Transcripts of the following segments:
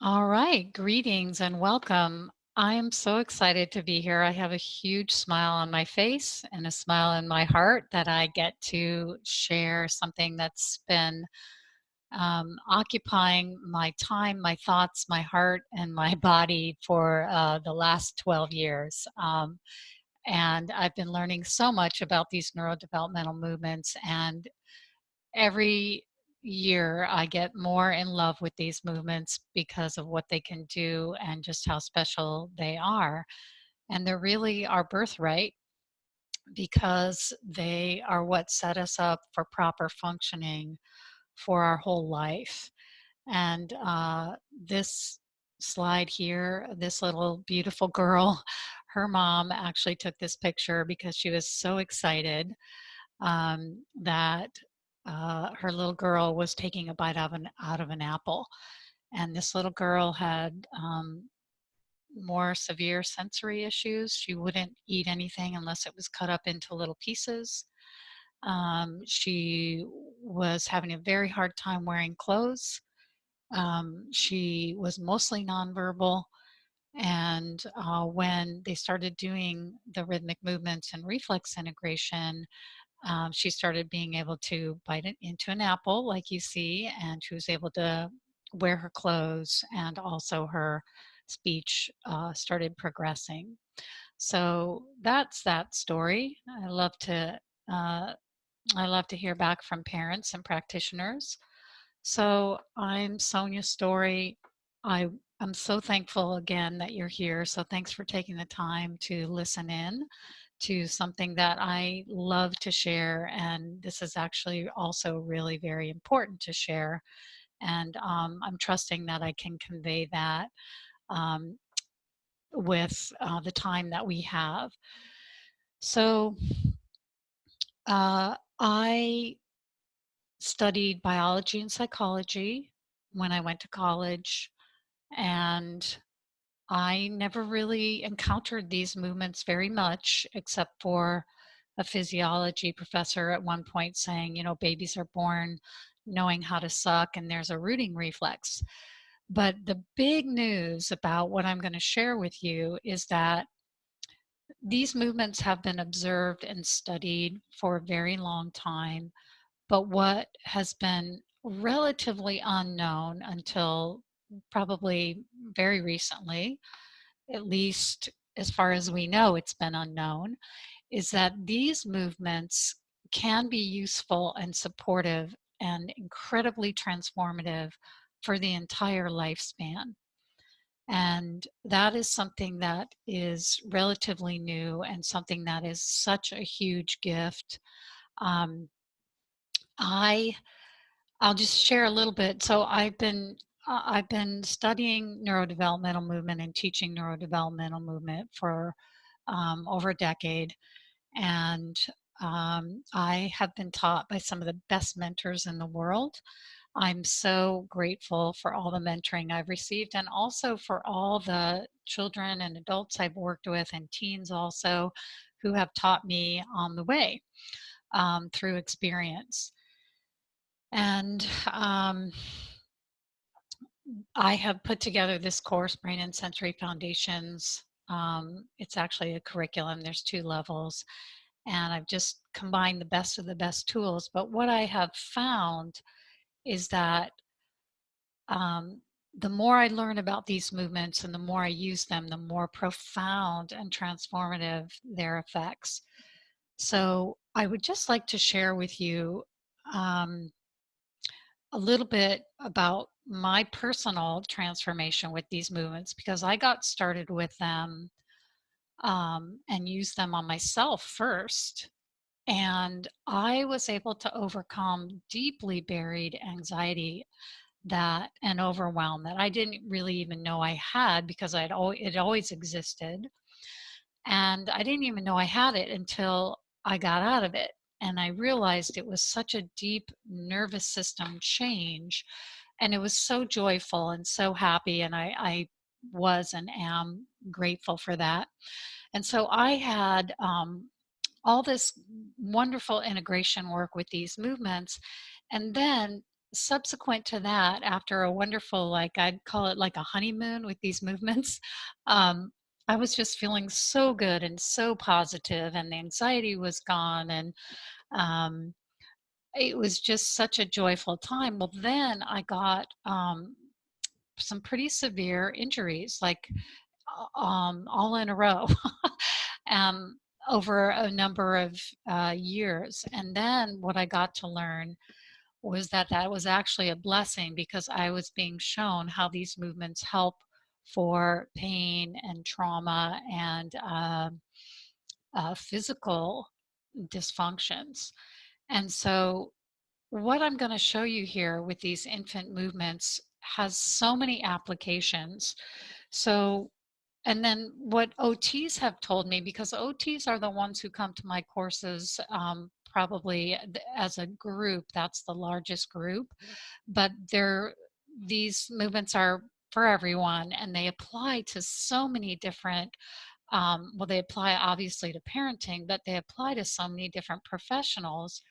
All right, greetings and welcome. I am so excited to be here. I have a huge smile on my face and a smile in my heart that I get to share something that's been occupying my time, my thoughts, my heart, and my body for the last 12 years. And I've been learning so much about these neurodevelopmental movements, and every year I get more in love with these movements because of what they can do and just how special they are. And they're really our birthright because they are what set us up for proper functioning for our whole life. And this slide here, this little beautiful girl, her mom actually took this picture because she was so excited that her little girl was taking a bite out of an apple, and this little girl had more severe sensory issues. She wouldn't eat anything unless it was cut up into little pieces. She was having a very hard time wearing clothes. She was mostly nonverbal. And when they started doing the rhythmic movements and reflex integration, she started being able to bite it into an apple, like you see, and she was able to wear her clothes, and also her speech started progressing. So that's that story. Uh, I love to hear back from parents and practitioners. So I'm Sonia's story. I I'm so thankful again that you're here. So thanks for taking the time to listen in to something that I love to share. And this is actually also really very important to share. And I'm trusting that I can convey that um, with the time that we have. So I studied biology and psychology when I went to college. And I never really encountered these movements very much, except for a physiology professor at one point saying, babies are born knowing how to suck and there's a rooting reflex. But the big news about what I'm going to share with you is that these movements have been observed and studied for a very long time. But what has been relatively unknown until probably very recently, at least as far as we know, it's been unknown, is that these movements can be useful and supportive and incredibly transformative for the entire lifespan. And that is something that is relatively new and something that is such a huge gift. Um, I I'll just share a little bit. So I've been studying neurodevelopmental movement and teaching neurodevelopmental movement for over a decade, and I have been taught by some of the best mentors in the world. I'm so grateful for all the mentoring I've received, and also for all the children and adults I've worked with, and teens also, who have taught me on the way through experience. And I have put together this course, Brain and Sensory Foundations. It's actually a curriculum, there's 2 levels, and I've just combined the best of the best tools. But what I have found is that um, the more I learn about these movements and the more I use them, the more profound and transformative their effects. So I would just like to share with you um, a little bit about my personal transformation with these movements, because I got started with them and used them on myself first. And I was able to overcome deeply buried anxiety that and overwhelm that I didn't really even know I had, because it always existed. And I didn't even know I had it until I got out of it. And I realized it was such a deep nervous system change. And it was so joyful and so happy. And I was and am grateful for that. And so I had all this wonderful integration work with these movements. And then subsequent to that, after a wonderful, like, I'd call it like a honeymoon with these movements, um, I was just feeling so good and so positive, and the anxiety was gone, and um, it was just such a joyful time. Well, then I got some pretty severe injuries, like all in a row, um, over a number of years. And then what I got to learn was that that was actually a blessing because I was being shown how these movements help for pain and trauma and physical dysfunctions. And so, what I'm going to show you here with these infant movements has so many applications. So, and then what OTs have told me, because OTs are the ones who come to my courses, probably as a group, that's the largest group, but these movements are for everyone and they apply to so many different, well, they apply obviously to parenting, but they apply to so many different professionals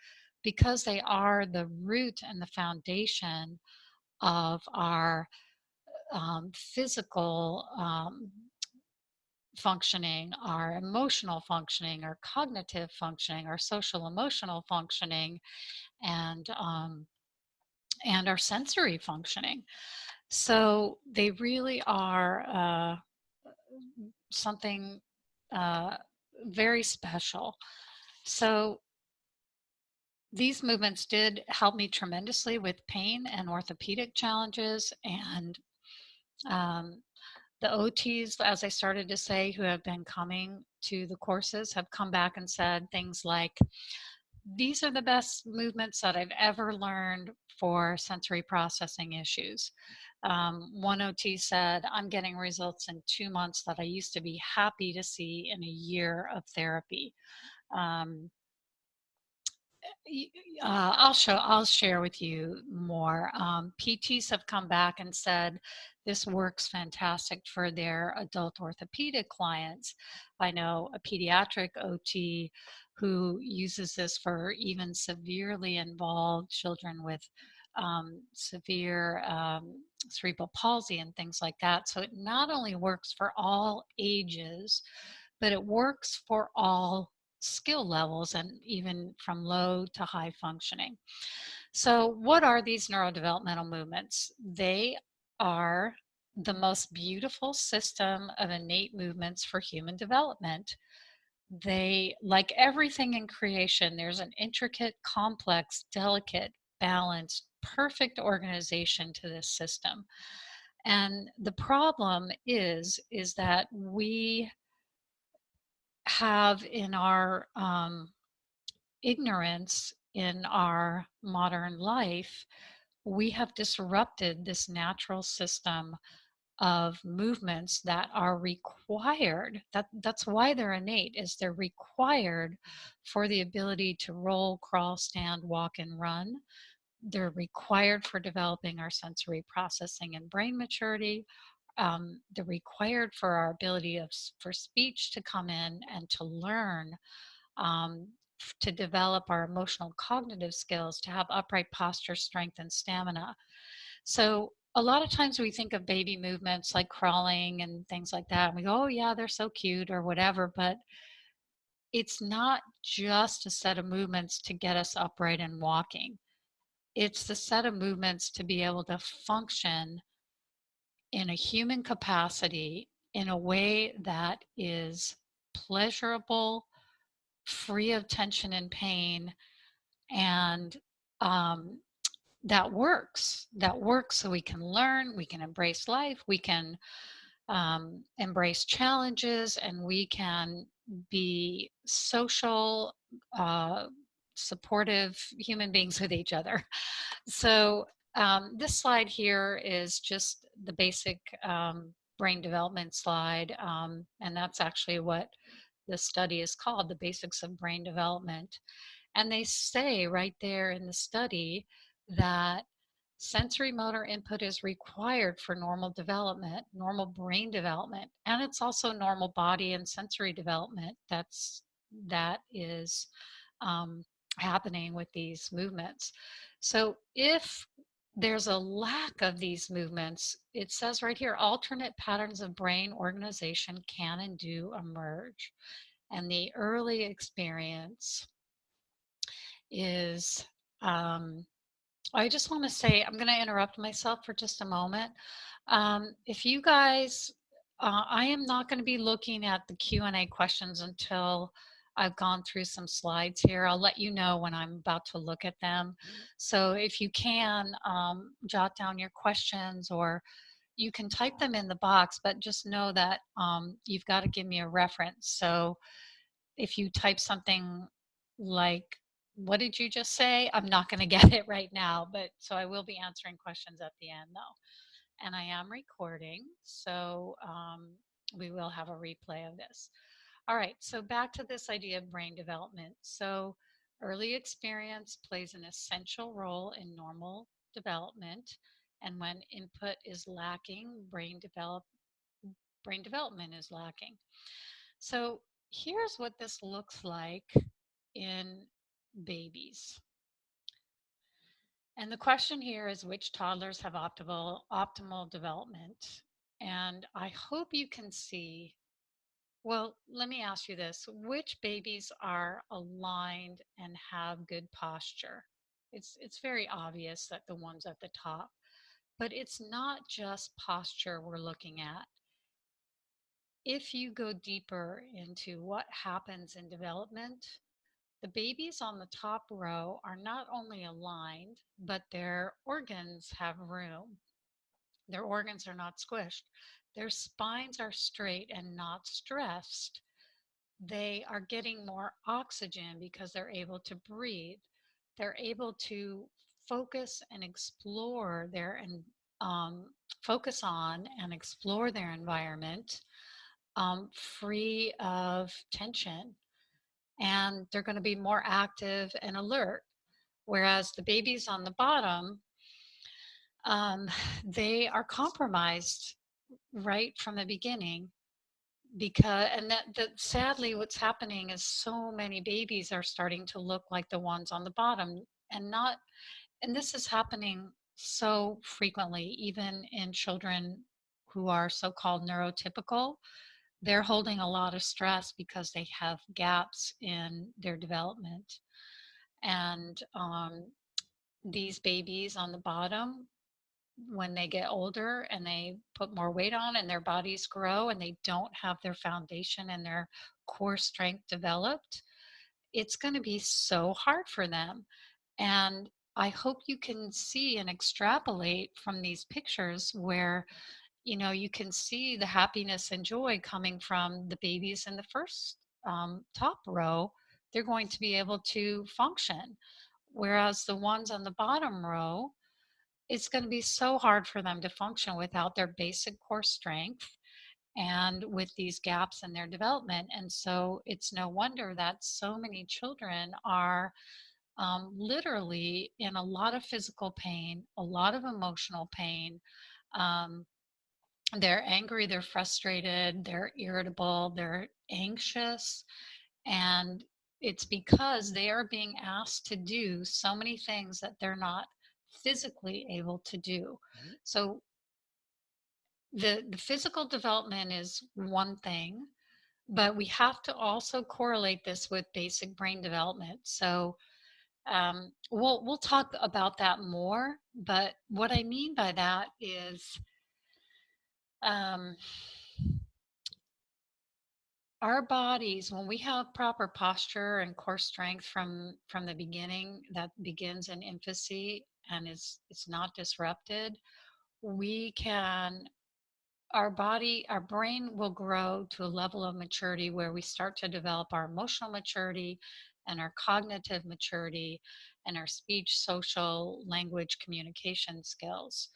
because they are the root and the foundation of our physical functioning, our emotional functioning, our cognitive functioning, our social emotional functioning, and um, and our sensory functioning. So they really are something uh, very special. So these movements did help me tremendously with pain and orthopedic challenges. And um, the OTs, as I started to say, who have been coming to the courses, have come back and said things like, these are the best movements that I've ever learned for sensory processing issues. One OT said, I'm getting results in 2 months that I used to be happy to see in a year of therapy. Um, I'll share with you more. PTs have come back and said this works fantastic for their adult orthopedic clients. I know a pediatric OT who uses this for even severely involved children with severe cerebral palsy and things like that. So it not only works for all ages, but it works for all skill levels and even from low to high functioning. So, what are these neurodevelopmental movements? They are the most beautiful system of innate movements for human development. They, like everything in creation, there's an intricate, complex, delicate, balanced, perfect organization to this system. And the problem is that we have in our ignorance in our modern life, we have disrupted this natural system of movements that are required. That's why they're innate, is they're required for the ability to roll, crawl, stand, walk, and run. They're required for developing our sensory processing and brain maturity. They're required for our ability for speech to come in and to learn, to develop our emotional cognitive skills, to have upright posture, strength, and stamina. So a lot of times we think of baby movements like crawling and things like that, and we go, oh, yeah, they're so cute or whatever, but it's not just a set of movements to get us upright and walking. It's the set of movements to be able to function in a human capacity in a way that is pleasurable, free of tension and pain, and um, that works so we can learn, we can embrace life, we can embrace challenges, and we can be social, uh, supportive human beings with each other. So this slide here is just the basic brain development slide, and that's actually what this study is called, the basics of brain development. And they say right there in the study that sensory motor input is required for normal development, normal brain development, and it's also normal body and sensory development that is um, happening with these movements. So if there's a lack of these movements. It says right here, alternate patterns of brain organization can and do emerge. And the early experience is, um, I just want to say, I'm going to interrupt myself for just a moment. If you guys, I am not going to be looking at the Q&A questions until I've gone through some slides here. I'll let you know when I'm about to look at them. So if you can, jot down your questions, or you can type them in the box, but just know that you've got to give me a reference. So if you type something like, what did you just say? I'm not going to get it right now, but so I will be answering questions at the end though. And I am recording, so we will have a replay of this. All right, so back to this idea of brain development. So early experience plays an essential role in normal development, and when input is lacking, brain development is lacking. So here's what this looks like in babies. And the question here is, which toddlers have optimal development? And I hope you can see, well, let me ask you this. Which babies are aligned and have good posture? It's very obvious that the ones at the top, but it's not just posture we're looking at. If you go deeper into what happens in development, the babies on the top row are not only aligned, but their organs have room. Their organs are not squished. Their spines are straight and not stressed. They are getting more oxygen because they're able to breathe. They're able to focus and explore their and focus on and explore their environment, free of tension, and they're going to be more active and alert. Whereas the babies on the bottom, um, they are compromised right from the beginning, because and that sadly what's happening is so many babies are starting to look like the ones on the bottom, and not and this is happening so frequently, even in children who are so-called neurotypical. They're holding a lot of stress because they have gaps in their development. And these babies on the bottom, when they get older and they put more weight on and their bodies grow and they don't have their foundation and their core strength developed, it's going to be so hard for them. And I hope you can see and extrapolate from these pictures where, you can see the happiness and joy coming from the babies in the first top row. They're going to be able to function. Whereas the ones on the bottom row, it's going to be so hard for them to function without their basic core strength and with these gaps in their development. And so it's no wonder that so many children are literally in a lot of physical pain, a lot of emotional pain. Um, they're angry, they're frustrated, they're irritable, they're anxious, and it's because they are being asked to do so many things that they're not physically able to do. So the physical development is one thing, but we have to also correlate this with basic brain development. So we'll talk about that more. But what I mean by that is, um, our bodies, when we have proper posture and core strength from the beginning, that begins in infancy and it's not disrupted, we can our brain will grow to a level of maturity where we start to develop our emotional maturity and our cognitive maturity and our speech, social, language, communication skills.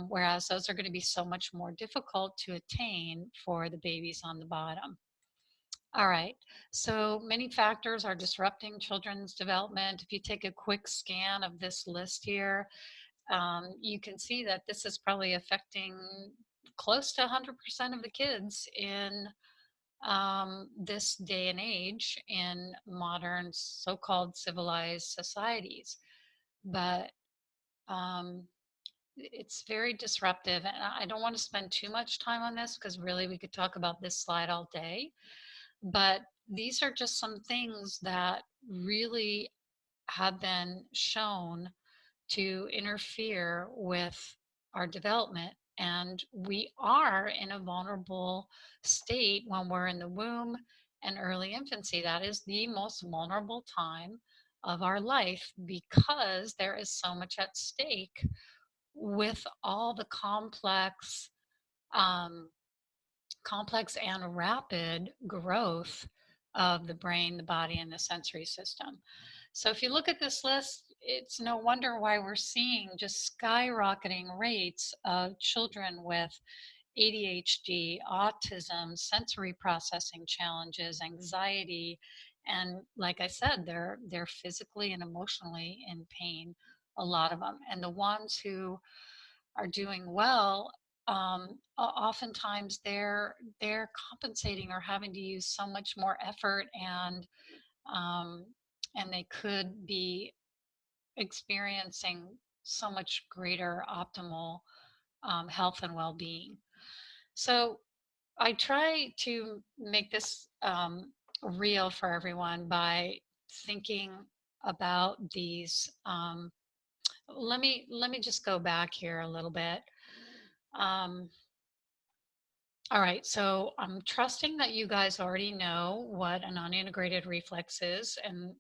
Whereas those are going to be so much more difficult to attain for the babies on the bottom. All right, so many factors are disrupting children's development. If you take a quick scan of this list here, you can see that this is probably affecting close to 100% of the kids in this day and age in modern so-called civilized societies. But Um, it's very disruptive, and I don't want to spend too much time on this because really we could talk about this slide all day. But these are just some things that really have been shown to interfere with our development. And we are in a vulnerable state when we're in the womb and early infancy. That is the most vulnerable time of our life because there is so much at stake with all the um, complex and rapid growth of the brain, the body, and the sensory system. So if you look at this list, it's no wonder why we're seeing just skyrocketing rates of children with ADHD, autism, sensory processing challenges, anxiety, and like I said, they're physically and emotionally in pain, a lot of them. And the ones who are doing well, oftentimes they're compensating or having to use so much more effort, um, and they could be experiencing so much greater optimal health and well-being. So I try to make this real for everyone by thinking about these. Let me just go back here a little bit. Um, all right, so I'm trusting that you guys already know what an unintegrated reflex is, and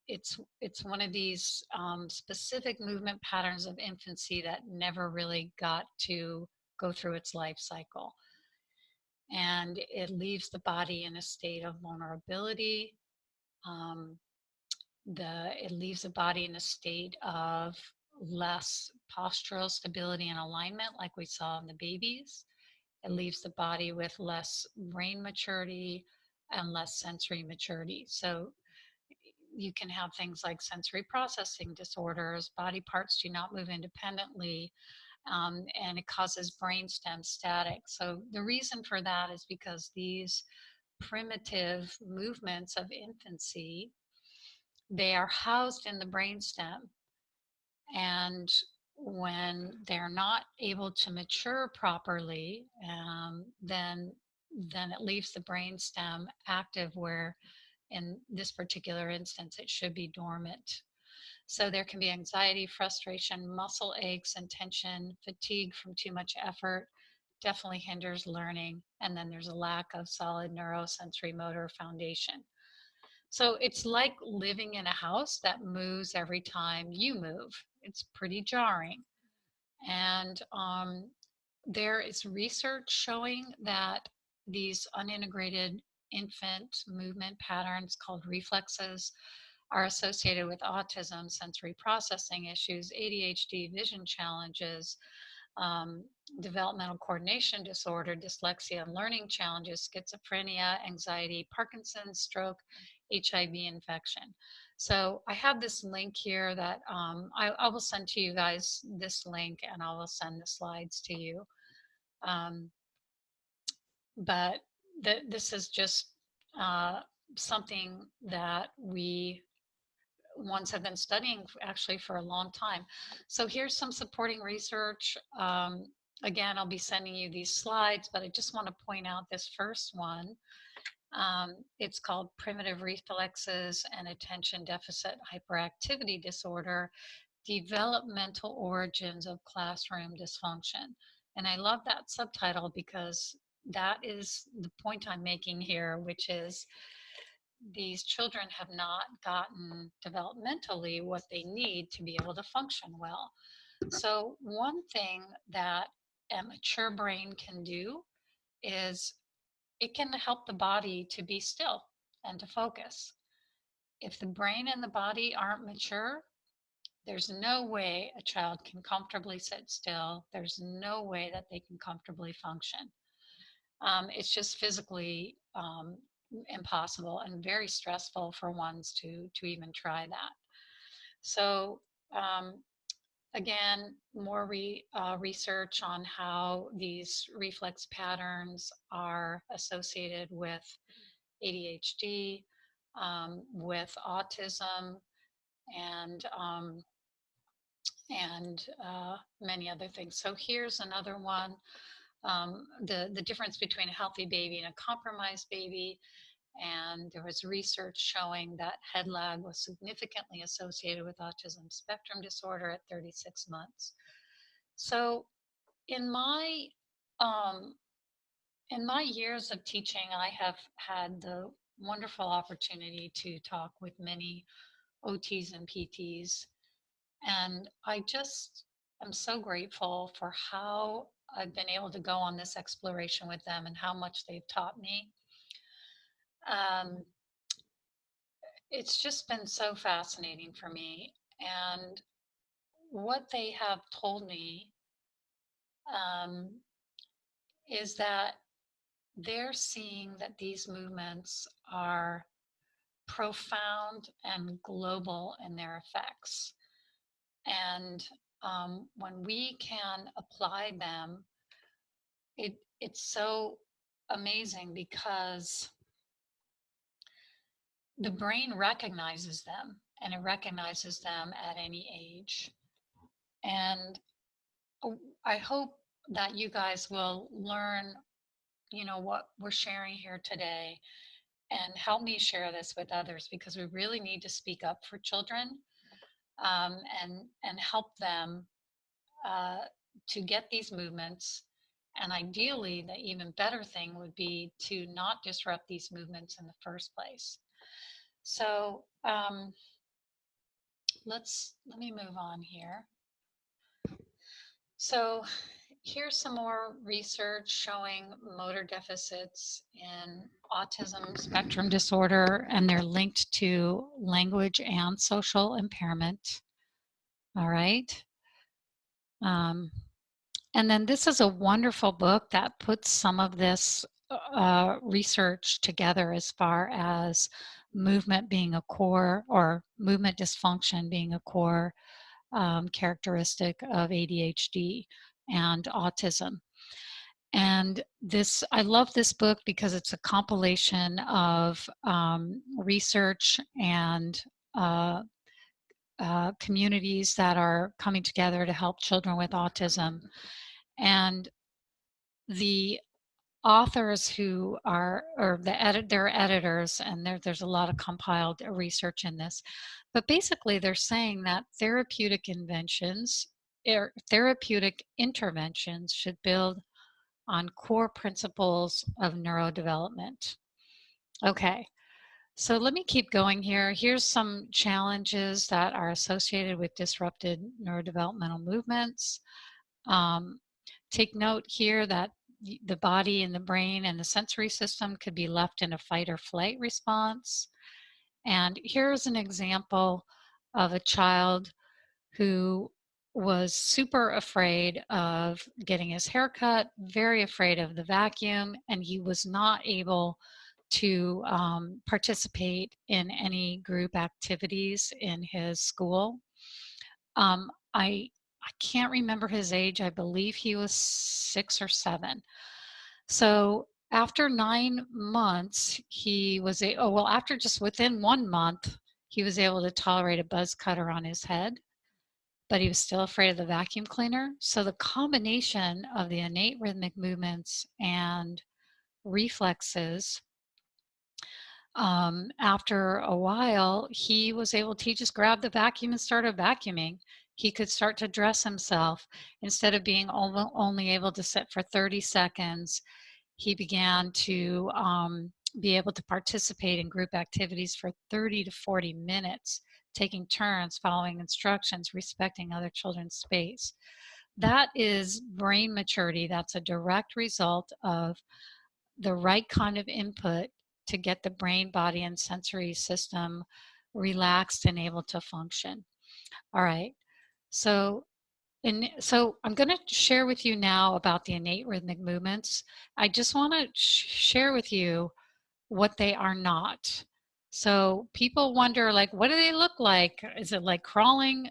it's one of these specific movement patterns of infancy that never really got to go through its life cycle, and it leaves the body in a state of vulnerability. Um, it leaves the body in a state of less postural stability and alignment, like we saw in the babies. It leaves the body with less brain maturity and less sensory maturity. So you can have things like sensory processing disorders, body parts do not move independently, and it causes brainstem static. So the reason for that is because these primitive movements of infancy, they are housed in the brainstem, and when they're not able to mature properly, then it leaves the brain stem active where in this particular instance it should be dormant. So there can be anxiety, frustration, muscle aches and tension, fatigue from too much effort, definitely hinders learning, and then there's a lack of solid neurosensory motor foundation. So it's like living in a house that moves every time you move. It's pretty jarring. And there is research showing that these unintegrated infant movement patterns called reflexes are associated with autism, sensory processing issues, ADHD, vision challenges, um, developmental coordination disorder, dyslexia and learning challenges, schizophrenia, anxiety, Parkinson's, stroke, HIV infection. So I have this link here that I will send to you guys this link, and I will send the slides to you. Um, but this is just uh, something that we ones have been studying actually for a long time. So here's some supporting research. Again, I'll be sending you these slides, but I just want to point out this first one. It's called Primitive Reflexes and Attention Deficit Hyperactivity Disorder, Developmental Origins of Classroom Dysfunction. And I love that subtitle because that is the point I'm making here, which is these children have not gotten developmentally what they need to be able to function well. So, one thing that a mature brain can do is it can help the body to be still and to focus. If the brain and the body aren't mature, there's no way a child can comfortably sit still. There's no way that they can comfortably function. It's just physically impossible and very stressful for ones to even try that. So um, again, more research on how these reflex patterns are associated with ADHD, with autism, and and many other things. So here's another one. The difference between a healthy baby and a compromised baby. And there was research showing that head lag was significantly associated with autism spectrum disorder at 36 months. So in my um, in my years of teaching, I have had the wonderful opportunity to talk with many OTs and PTs, and I just am so grateful for how I've been able to go on this exploration with them and how much they've taught me. Um, it's just been so fascinating for me. And what they have told me um, is that they're seeing that these movements are profound and global in their effects. And when we can apply them, it's so amazing because the brain recognizes them, and it recognizes them at any age. And I hope that you guys will learn, what we're sharing here today and help me share this with others, because we really need to speak up for children, and help them uh, to get these movements. And ideally, the even better thing would be to not disrupt these movements in the first place. So let me move on here. So here's some more research showing motor deficits in autism spectrum disorder, and they're linked to language and social impairment. All right. Um, and then this is a wonderful book that puts some of this research together as far as movement being a core, or movement dysfunction being a core characteristic of ADHD and autism. And I love this book because it's a compilation of research and communities that are coming together to help children with autism. And the authors who are, or they're editors, and there's a lot of compiled research in this, but basically they're saying that therapeutic interventions should build on core principles of neurodevelopment. Okay, so let me keep going here. Here's some challenges that are associated with disrupted neurodevelopmental movements. Um, Take note here that the body and the brain and the sensory system could be left in a fight or flight response. And here's an example of a child who was super afraid of getting his hair cut, very afraid of the vacuum, and he was not able to participate in any group activities in his school. Um, I I can't remember his age. I believe he was 6 or 7. So after 9 months, after just within 1 month, he was able to tolerate a buzz cutter on his head, but he was still afraid of the vacuum cleaner. So the combination of the innate rhythmic movements and reflexes, after a while, he just grabbed the vacuum and started vacuuming. He could start to dress himself. Instead of being only able to sit for 30 seconds, he began to be able to participate in group activities for 30 to 40 minutes, taking turns, following instructions, respecting other children's space. That is brain maturity. That's a direct result of the right kind of input to get the brain, body, and sensory system relaxed and able to function. All right. So so I'm going to share with you now about the innate rhythmic movements. I just want to share with you what they are not. So people wonder, like, what do they look like? Is it like crawling?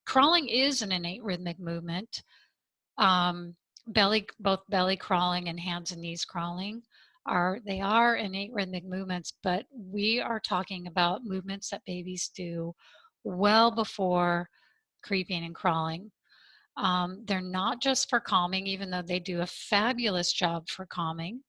Crawling is an innate rhythmic movement. Um, both belly crawling and hands and knees crawling they are innate rhythmic movements, but we are talking about movements that babies do well before creeping and crawling. They're not just for calming, even though they do a fabulous job for calming.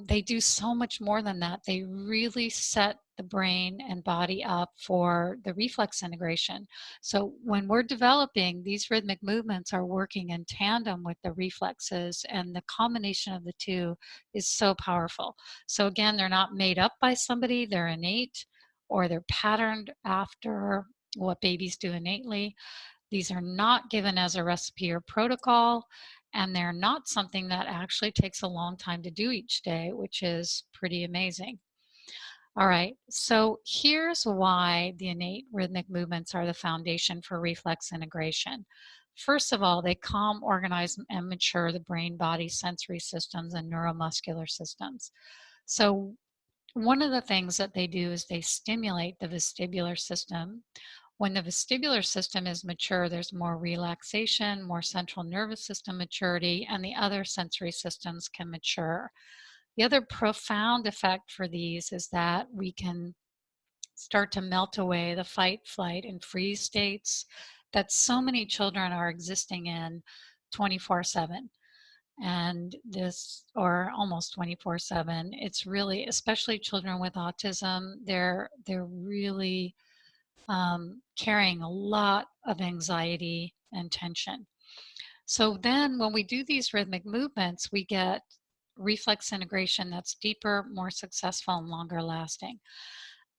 They do so much more than that. They really set the brain and body up for the reflex integration. So when we're developing, these rhythmic movements are working in tandem with the reflexes, and the combination of the two is so powerful. So again, they're not made up by somebody, they're innate, or they're patterned after what babies do innately. These are not given as a recipe or protocol, and they're not something that actually takes a long time to do each day, which is pretty amazing. All right, so here's why the innate rhythmic movements are the foundation for reflex integration. First of all, they calm, organize, and mature the brain, body, sensory systems, and neuromuscular systems. So one of the things that they do is they stimulate the vestibular system. When the vestibular system is mature, there's more relaxation, more central nervous system maturity, and the other sensory systems can mature. The other profound effect for these is that we can start to melt away the fight, flight, and freeze states that so many children are existing in 24/7. And this, or almost 24/7, it's really, especially children with autism, they're really carrying a lot of anxiety and tension. So then when we do these rhythmic movements, we get reflex integration that's deeper, more successful, and longer lasting.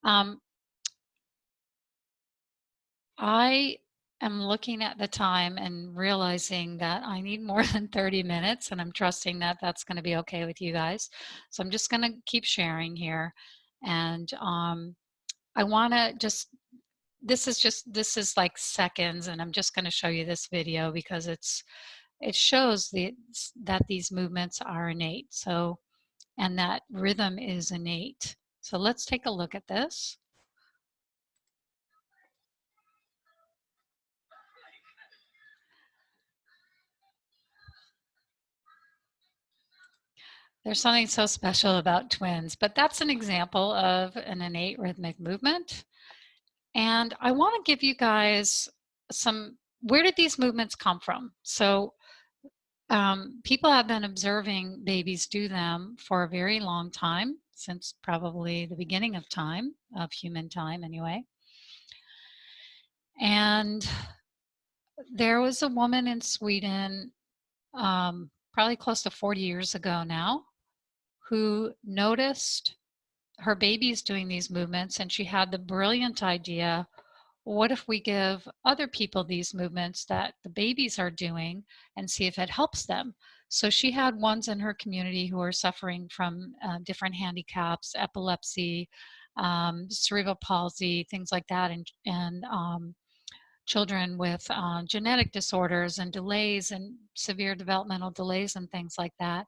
Um, I am looking at the time and realizing that I need more than 30 minutes, and I'm trusting that that's going to be okay with you guys. So I'm just going to keep sharing here. And I want to just this is like seconds, and I'm just going to show you this video because it shows that these movements are innate. So, and that rhythm is innate. So let's take a look at this. There's something so special about twins, but that's an example of an innate rhythmic movement. And I want to give you guys where did these movements come from? So people have been observing babies do them for a very long time, since probably the beginning of time, of human time anyway. And there was a woman in Sweden, probably close to 40 years ago now, who noticed her babies doing these movements, and she had the brilliant idea, what if we give other people these movements that the babies are doing and see if it helps them? So she had ones in her community who are suffering from different handicaps, epilepsy, cerebral palsy, things like that, and children with genetic disorders and delays and severe developmental delays and things like that.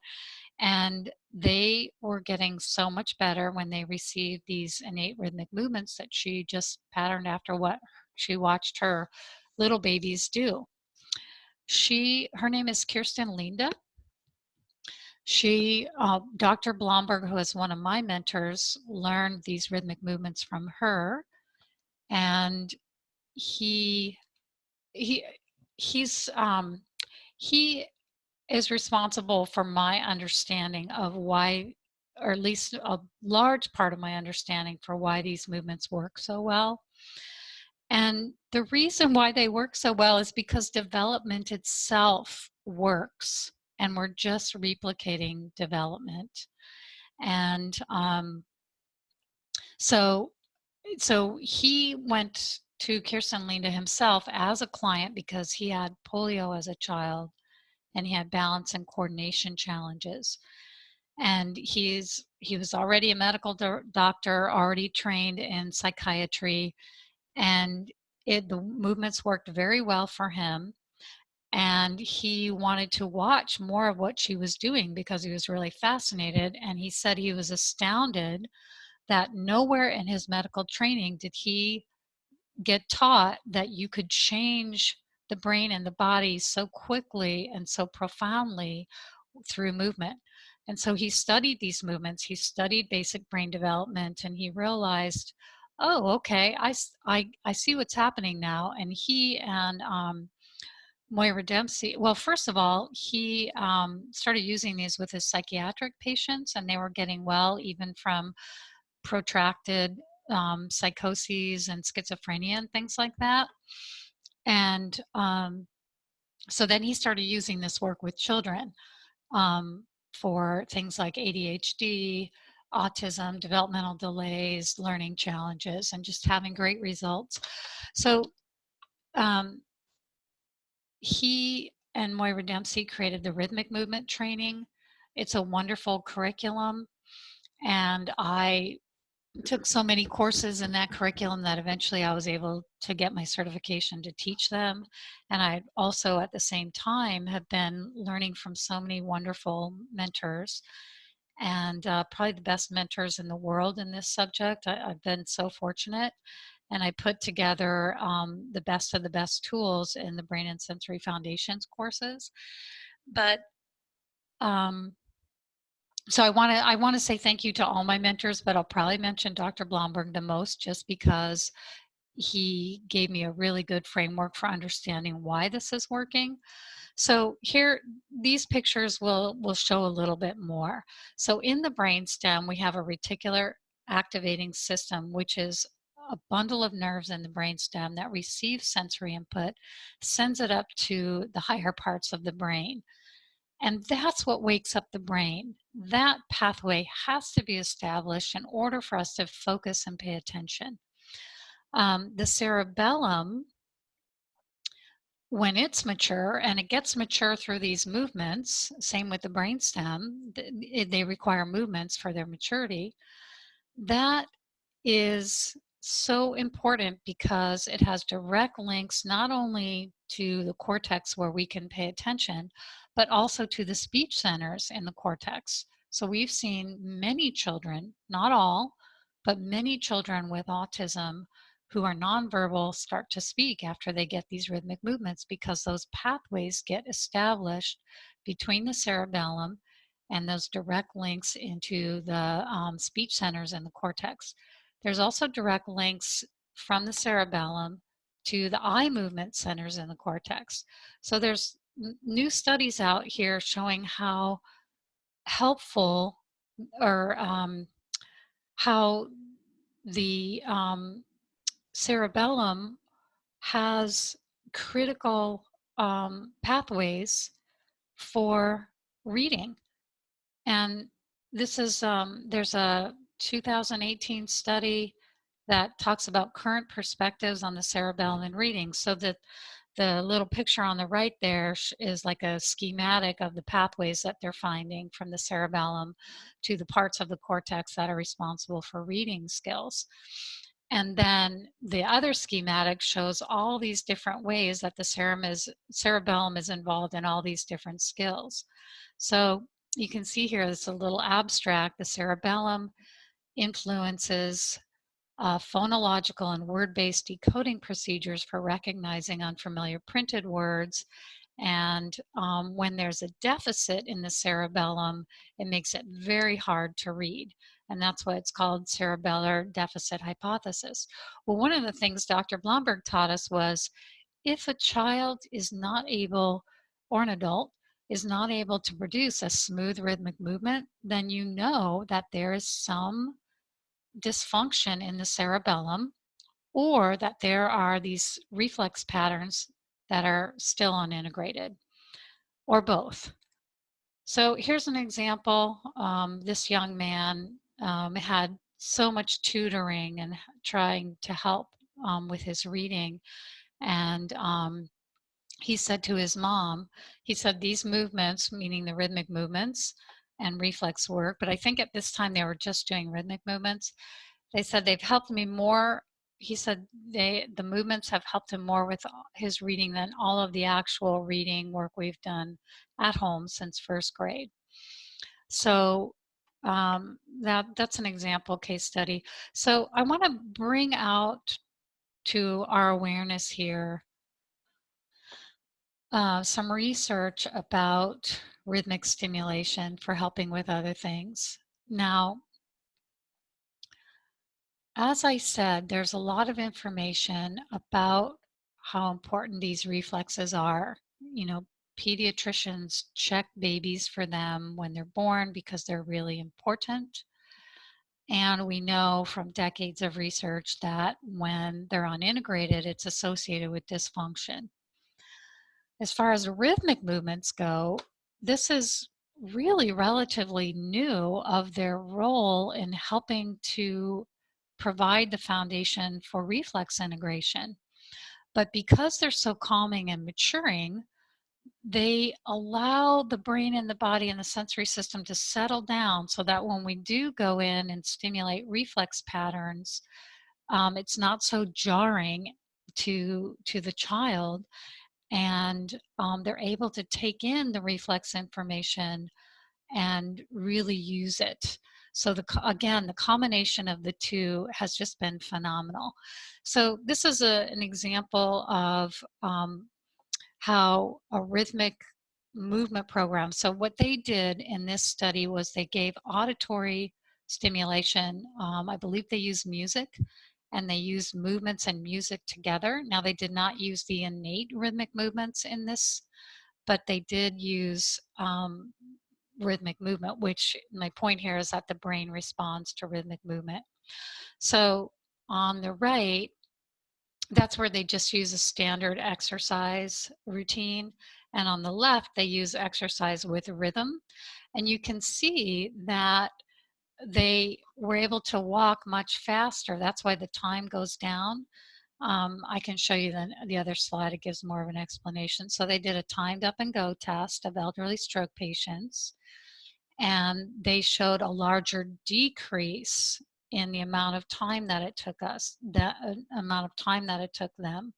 And they were getting so much better when they received these innate rhythmic movements that she just patterned after what she watched her little babies do. Her name is Kirsten Linda. Dr. Blomberg, who is one of my mentors, learned these rhythmic movements from her, and he he he's he is responsible for my understanding of why, or at least a large part of my understanding for why these movements work so well. And the reason why they work so well is because development itself works, and we're just replicating development. And so he went to Kirsten Linda himself as a client because he had polio as a child and he had balance and coordination challenges. And he was already a medical doctor, already trained in psychiatry, and the movements worked very well for him. And he wanted to watch more of what she was doing because he was really fascinated. And he said he was astounded that nowhere in his medical training did he get taught that you could change the brain and the body so quickly and so profoundly through movement. And so he studied these movements, he studied basic brain development, and he realized Oh, okay. I see what's happening now. And he and Moira Dempsey, well, first of all, he started using these with his psychiatric patients, and they were getting well even from protracted psychoses and schizophrenia and things like that. And so then he started using this work with children um, for things like ADHD, autism, developmental delays, learning challenges, and just having great results. So um, he and Moira Dempsey created the rhythmic movement training. It's a wonderful curriculum, and I took so many courses in that curriculum that eventually I was able to get my certification to teach them. And I also, at the same time, have been learning from so many wonderful mentors and probably the best mentors in the world in this subject. I've been so fortunate. And I put together the best of the best tools in the Brain and Sensory Foundations courses. But um, so I want to say thank you to all my mentors, but I'll probably mention Dr. Blomberg the most just because he gave me a really good framework for understanding why this is working. So here, these pictures will show a little bit more. So in the brainstem, we have a reticular activating system, which is a bundle of nerves in the brainstem that receives sensory input, sends it up to the higher parts of the brain. And that's what wakes up the brain. That pathway has to be established in order for us to focus and pay attention. The cerebellum, when it's mature, and it gets mature through these movements, same with the brainstem, they require movements for their maturity. That is so important because it has direct links not only to the cortex where we can pay attention, but also to the speech centers in the cortex. So we've seen many children, not all, but many children with autism who are nonverbal start to speak after they get these rhythmic movements because those pathways get established between the cerebellum and those direct links into the speech centers in the cortex. There's also direct links from the cerebellum to the eye movement centers in the cortex. So there's new studies out here showing how helpful or how the cerebellum has critical pathways for reading. And this is, there's a 2018 study that talks about current perspectives on the cerebellum and reading. So that the little picture on the right there is like a schematic of the pathways that they're finding from the cerebellum to the parts of the cortex that are responsible for reading skills. And then the other schematic shows all these different ways that the cerebellum is involved in all these different skills. So you can see here, it's a little abstract. The cerebellum influences phonological and word-based decoding procedures for recognizing unfamiliar printed words. And when there's a deficit in the cerebellum, it makes it very hard to read. And that's why it's called cerebellar deficit hypothesis. Well, one of the things Dr. Blomberg taught us was if a child is not able, or an adult, is not able to produce a smooth rhythmic movement, then you know that there is some dysfunction in the cerebellum or that there are these reflex patterns that are still unintegrated or both. So here's an example. This young man had so much tutoring and trying to help with his reading. And he said to his mom, he said, these movements, meaning the rhythmic movements and reflex work, but I think at this time they were just doing rhythmic movements. They said they've helped me more. He said the movements have helped him more with his reading than all of the actual reading work we've done at home since first grade. So that's an example case study. So I want to bring out to our awareness here some research about rhythmic stimulation for helping with other things. Now, As I said, there's a lot of information about how important these reflexes are. Pediatricians check babies for them when they're born because they're really important. And we know from decades of research that when they're unintegrated, it's associated with dysfunction. As far as rhythmic movements go, this is really relatively new of their role in helping to provide the foundation for reflex integration. But because they're so calming and maturing, they allow the brain and the body and the sensory system to settle down so that when we do go in and stimulate reflex patterns, it's not so jarring to the child, and they're able to take in the reflex information and really use it. So again, the combination of the two has just been phenomenal. So this is an example of how a rhythmic movement program. So what they did in this study was they gave auditory stimulation. I believe they used music, and they used movements and music together. Now they did not use the innate rhythmic movements in this, but they did use rhythmic movement, which my point here is that the brain responds to rhythmic movement. So on the right, that's where they just use a standard exercise routine. And on the left, they use exercise with rhythm. And you can see that they were able to walk much faster. That's why the time goes down. I can show you the other slide. It gives more of an explanation. So they did a timed up and go test of elderly stroke patients, and they showed a larger decrease in the amount of time that it took amount of time that it took them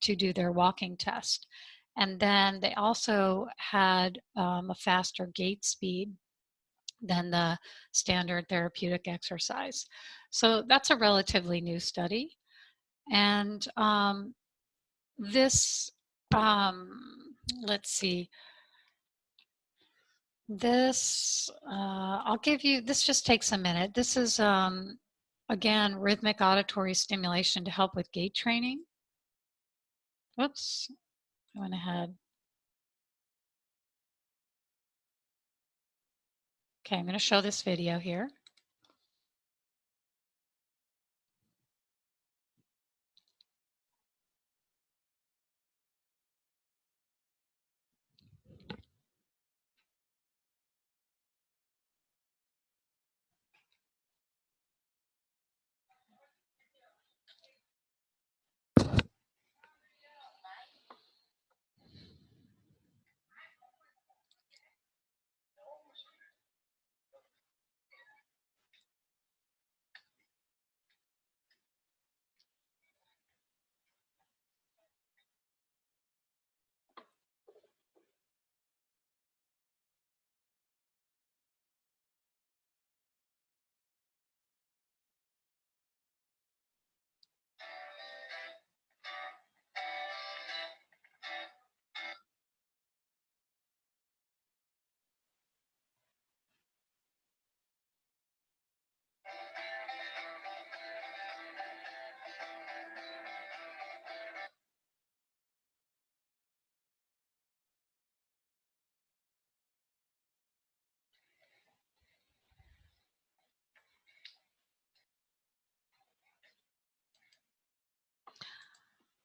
to do their walking test. And then they also had a faster gait speed than the standard therapeutic exercise. So that's a relatively new study. And this, let's see, I'll give you, this just takes a minute. This is, again, rhythmic auditory stimulation to help with gait training. Whoops, I went ahead. Okay, I'm going to show this video here.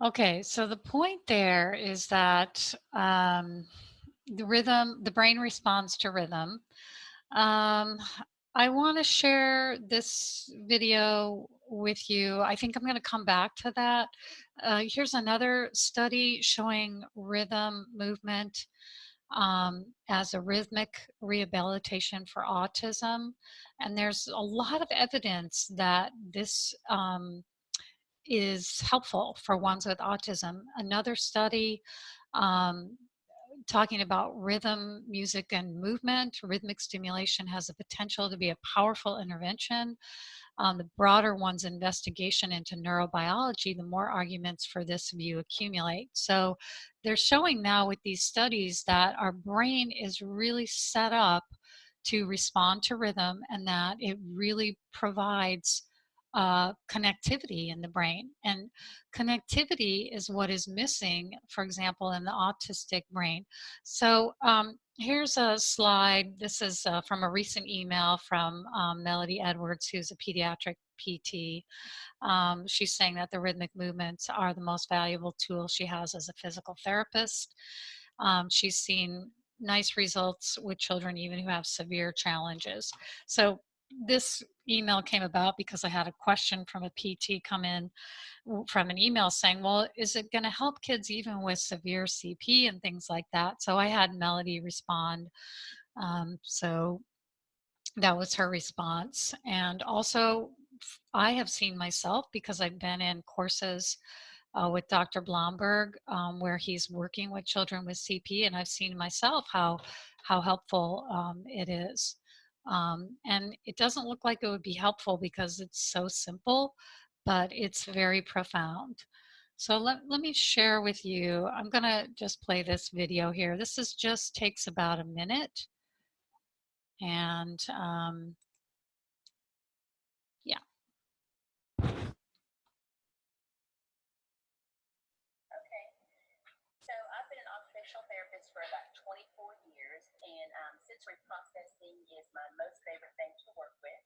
Okay, so the point there is that the brain responds to rhythm. Um, I want to share this video with you. I think I'm going to come back to that. Here's another study showing rhythm movement as a rhythmic rehabilitation for autism. And there's a lot of evidence that this is helpful for ones with autism. Another study um, talking about rhythm, music, and movement. Rhythmic stimulation has the potential to be a powerful intervention. The broader one's investigation into neurobiology, the more arguments for this view accumulate. So they're showing now with these studies that our brain is really set up to respond to rhythm, and that it really provides connectivity in the brain. And connectivity is what is missing, for example, in the autistic brain. So here's a slide. This is from a recent email from Melody Edwards, who's a pediatric PT. She's saying that the rhythmic movements are the most valuable tool she has as a physical therapist. She's seen nice results with children even who have severe challenges. So this email came about because I had a question from a PT come in from an email saying, well, is it going to help kids even with severe CP and things like that? So I had Melody respond. So that was her response. And also, I have seen myself, because I've been in courses with Dr. Blomberg, where he's working with children with CP, and I've seen myself how helpful it is. And it doesn't look like it would be helpful because it's so simple, but it's very profound. So let me share with you. I'm going to just play this video here. This is just takes about a minute. And yeah. Okay. So I've been an occupational therapist for about 24 years, and sensory processing is my most favorite thing to work with.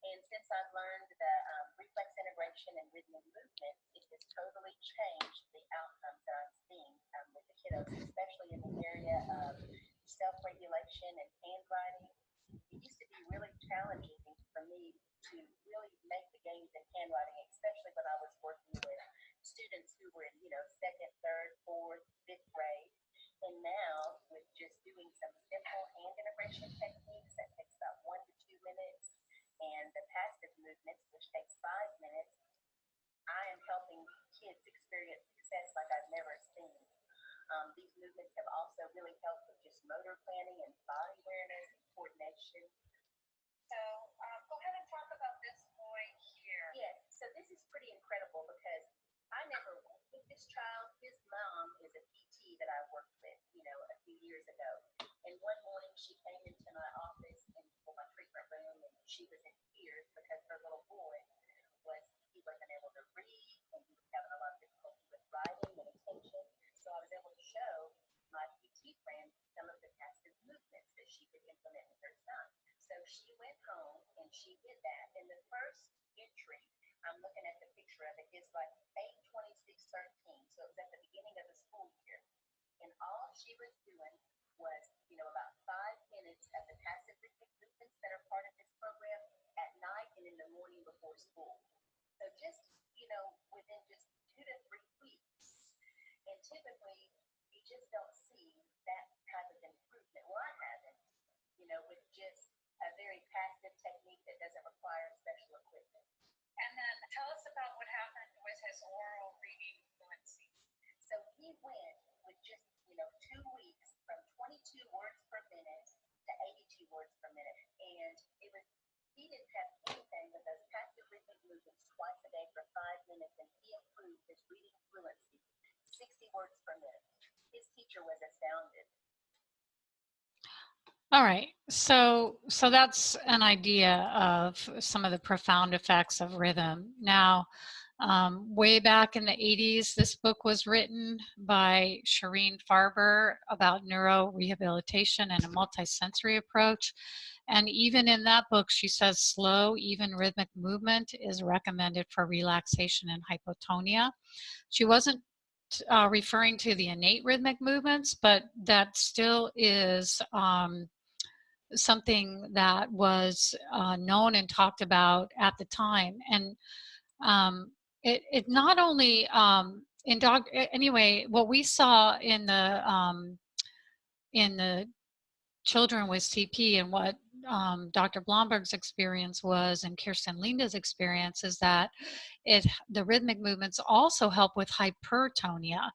And since I've learned the reflex integration and rhythmic movement, it has totally changed the outcomes that I'm seeing with the kiddos, especially in the area of self-regulation and handwriting. It used to be really challenging for me to really make the gains in handwriting, especially when I was working with students who were in, second, third, fourth, fifth grade. And now, with just doing some simple hand integration techniques that takes about 1 to 2 minutes, and the passive movements, which takes 5 minutes, I am helping kids experience success like I've never seen. These movements have also really helped with just motor planning and body awareness and coordination. So go ahead and talk about this boy here. Yes, so this is pretty incredible because I never worked with this child. His mom is a PT that I worked with, a few years ago. And one morning she came into my office and for my treatment room, and she was in tears because her little boy he wasn't able to read, and he was having a lot of difficulty with writing and attention. So I was able to show my PT friend some of the passive movements that she could implement with her son. So she went home and she did that. And the first entry, I'm looking at the picture of it, is like 8/26/13. So it was at the beginning of the school year. And all she was doing was, about 5 minutes of the passive rhythmic movements that are part of this program at night and in the morning before school. So just, within just 2 to 3 weeks. And typically, you just don't see that type of improvement. Well, I haven't, with just a very passive technique that doesn't require special equipment. And then tell us about what happened with his oral reading fluency. So he went with just, 2 weeks from 22 words per minute to 82 words per minute. And he didn't have anything but those passive rhythmic movements twice a day for 5 minutes, and he improved his reading fluency 60 words per minute. His teacher was astounded. All right, so that's an idea of some of the profound effects of rhythm. Now, way back in the 80s, this book was written by Shireen Farber about neurorehabilitation and a multisensory approach. And even in that book, she says slow, even rhythmic movement is recommended for relaxation and hypotonia. She wasn't referring to the innate rhythmic movements, but that still is something that was known and talked about at the time. And it not only anyway, what we saw in the children with CP and what Dr. Blomberg's experience was and Kirsten Linda's experience is that the rhythmic movements also help with hypertonia,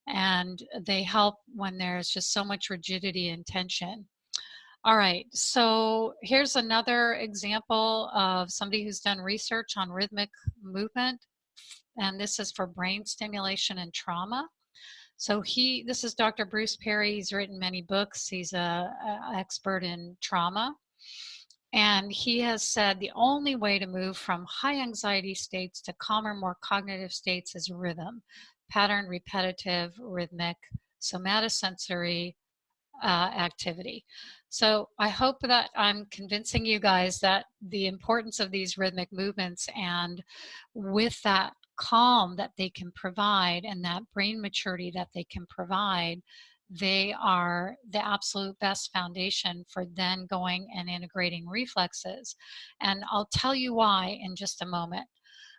and they help when there's just so much rigidity and tension. All right, so here's another example of somebody who's done research on rhythmic movement, and this is for brain stimulation and trauma. So this is Dr. Bruce Perry. He's written many books. He's an expert in trauma. And he has said the only way to move from high anxiety states to calmer, more cognitive states is rhythm, pattern, repetitive, rhythmic, somatosensory activity. So I hope that I'm convincing you guys that the importance of these rhythmic movements, and with that calm that they can provide and that brain maturity that they can provide, they are the absolute best foundation for then going and integrating reflexes. And I'll tell you why in just a moment.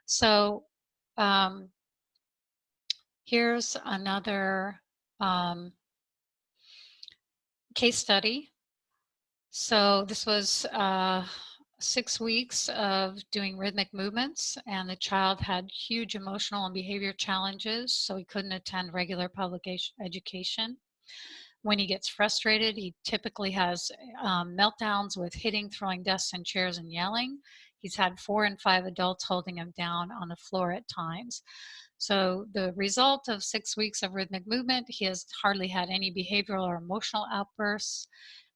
So um, here's another case study. So this was 6 weeks of doing rhythmic movements, and the child had huge emotional and behavior challenges, so he couldn't attend regular public education. When he gets frustrated, he typically has meltdowns with hitting, throwing desks and chairs, and yelling. He's had 4 and 5 adults holding him down on the floor at times. So the result of 6 weeks of rhythmic movement, he has hardly had any behavioral or emotional outbursts,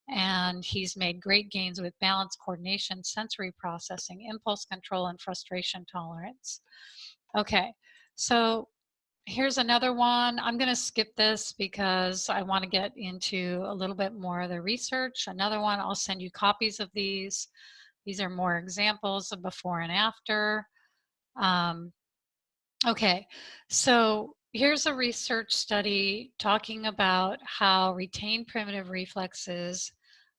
and he's made great gains with balance, coordination, sensory processing, impulse control, and frustration tolerance. Okay, so here's another one. I'm going to skip this because I want to get into a little bit more of the research. Another one, I'll send you copies of these. These are more examples of before and after. Okay, so here's a research study talking about how retained primitive reflexes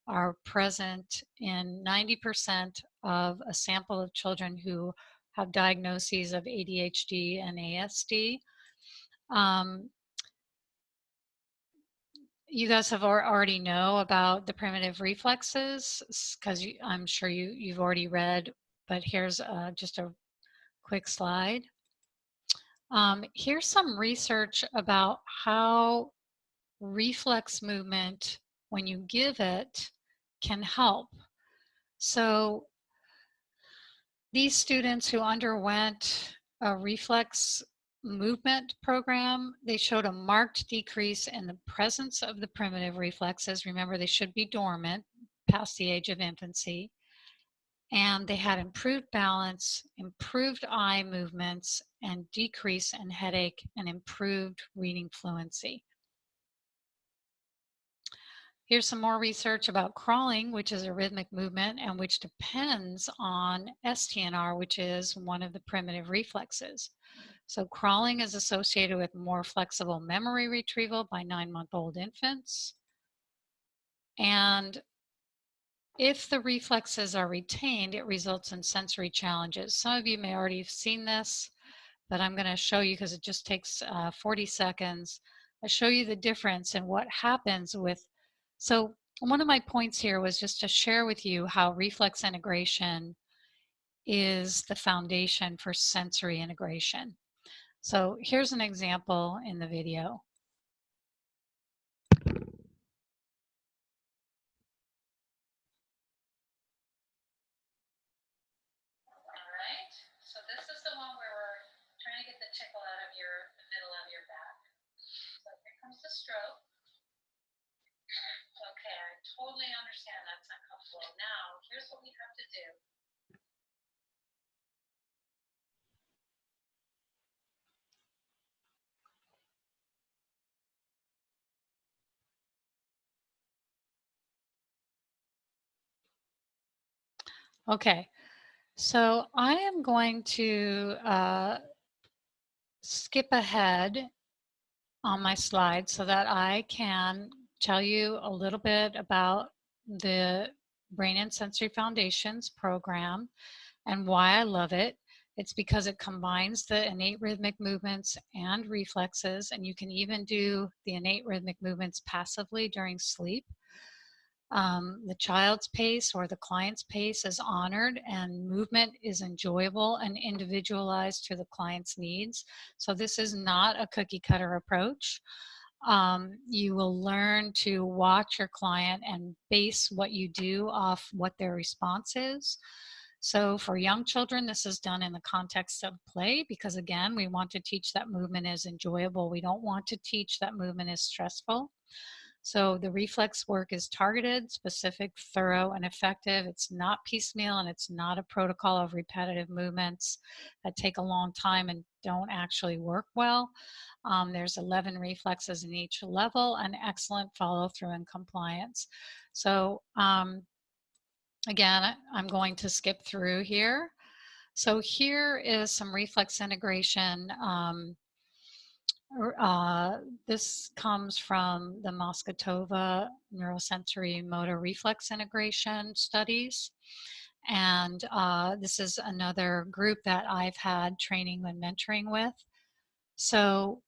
are present in 90% of a sample of children who have diagnoses of ADHD and ASD. You guys have already know about the primitive reflexes because I'm sure you've already read, but here's just a quick slide. Here's some research about how reflex movement, when you give it, can help. So these students who underwent a reflex movement program, they showed a marked decrease in the presence of the primitive reflexes. Remember, they should be dormant past the age of infancy. And they had improved balance, improved eye movements, and decrease in headache and improved reading fluency. Here's some more research about crawling, which is a rhythmic movement and which depends on STNR, which is one of the primitive reflexes. So crawling is associated with more flexible memory retrieval by 9-month-old infants. And if the reflexes are retained, it results in sensory challenges. Some of you may already have seen this, but I'm going to show you because it just takes 40 seconds. I'll show you the difference in what happens with. So one of my points here was just to share with you how reflex integration is the foundation for sensory integration. So here's an example in the video. All right, so this is the one where we're trying to get the tickle out of the middle of your back. So here comes the stroke. Okay, I totally understand that's uncomfortable. Now, here's what we have to do. Okay, so I am going to skip ahead on my slide so that I can tell you a little bit about the Brain and Sensory Foundations program and why I love it. It's because it combines the innate rhythmic movements and reflexes, and you can even do the innate rhythmic movements passively during sleep. The child's pace or the client's pace is honored, and movement is enjoyable and individualized to the client's needs. So this is not a cookie cutter approach. You will learn to watch your client and base what you do off what their response is. So for young children, this is done in the context of play because, again, we want to teach that movement is enjoyable. We don't want to teach that movement is stressful. So the reflex work is targeted, specific, thorough, and effective. It's not piecemeal, and it's not a protocol of repetitive movements that take a long time and don't actually work well. There's 11 reflexes in each level and excellent follow through and compliance. So again, I'm going to skip through here. So here is some reflex integration. This comes from the Moscatova neurosensory motor reflex integration studies. And this is another group that I've had training and mentoring with. So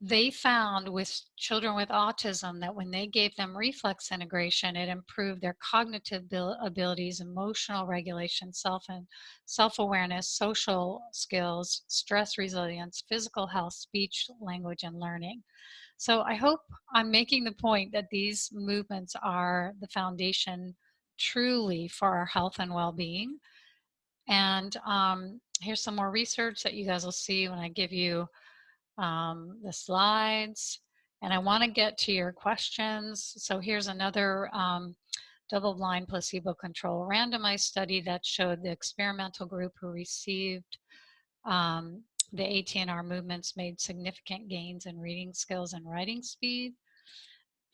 they found with children with autism that when they gave them reflex integration, it improved their cognitive abilities, emotional regulation, self-awareness, social skills, stress resilience, physical health, speech, language, and learning. So I hope I'm making the point that these movements are the foundation truly for our health and well-being. And here's some more research that you guys will see when I give you the slides. And I want to get to your questions. So here's another double-blind placebo-controlled randomized study that showed the experimental group who received the ATNR movements made significant gains in reading skills and writing speed.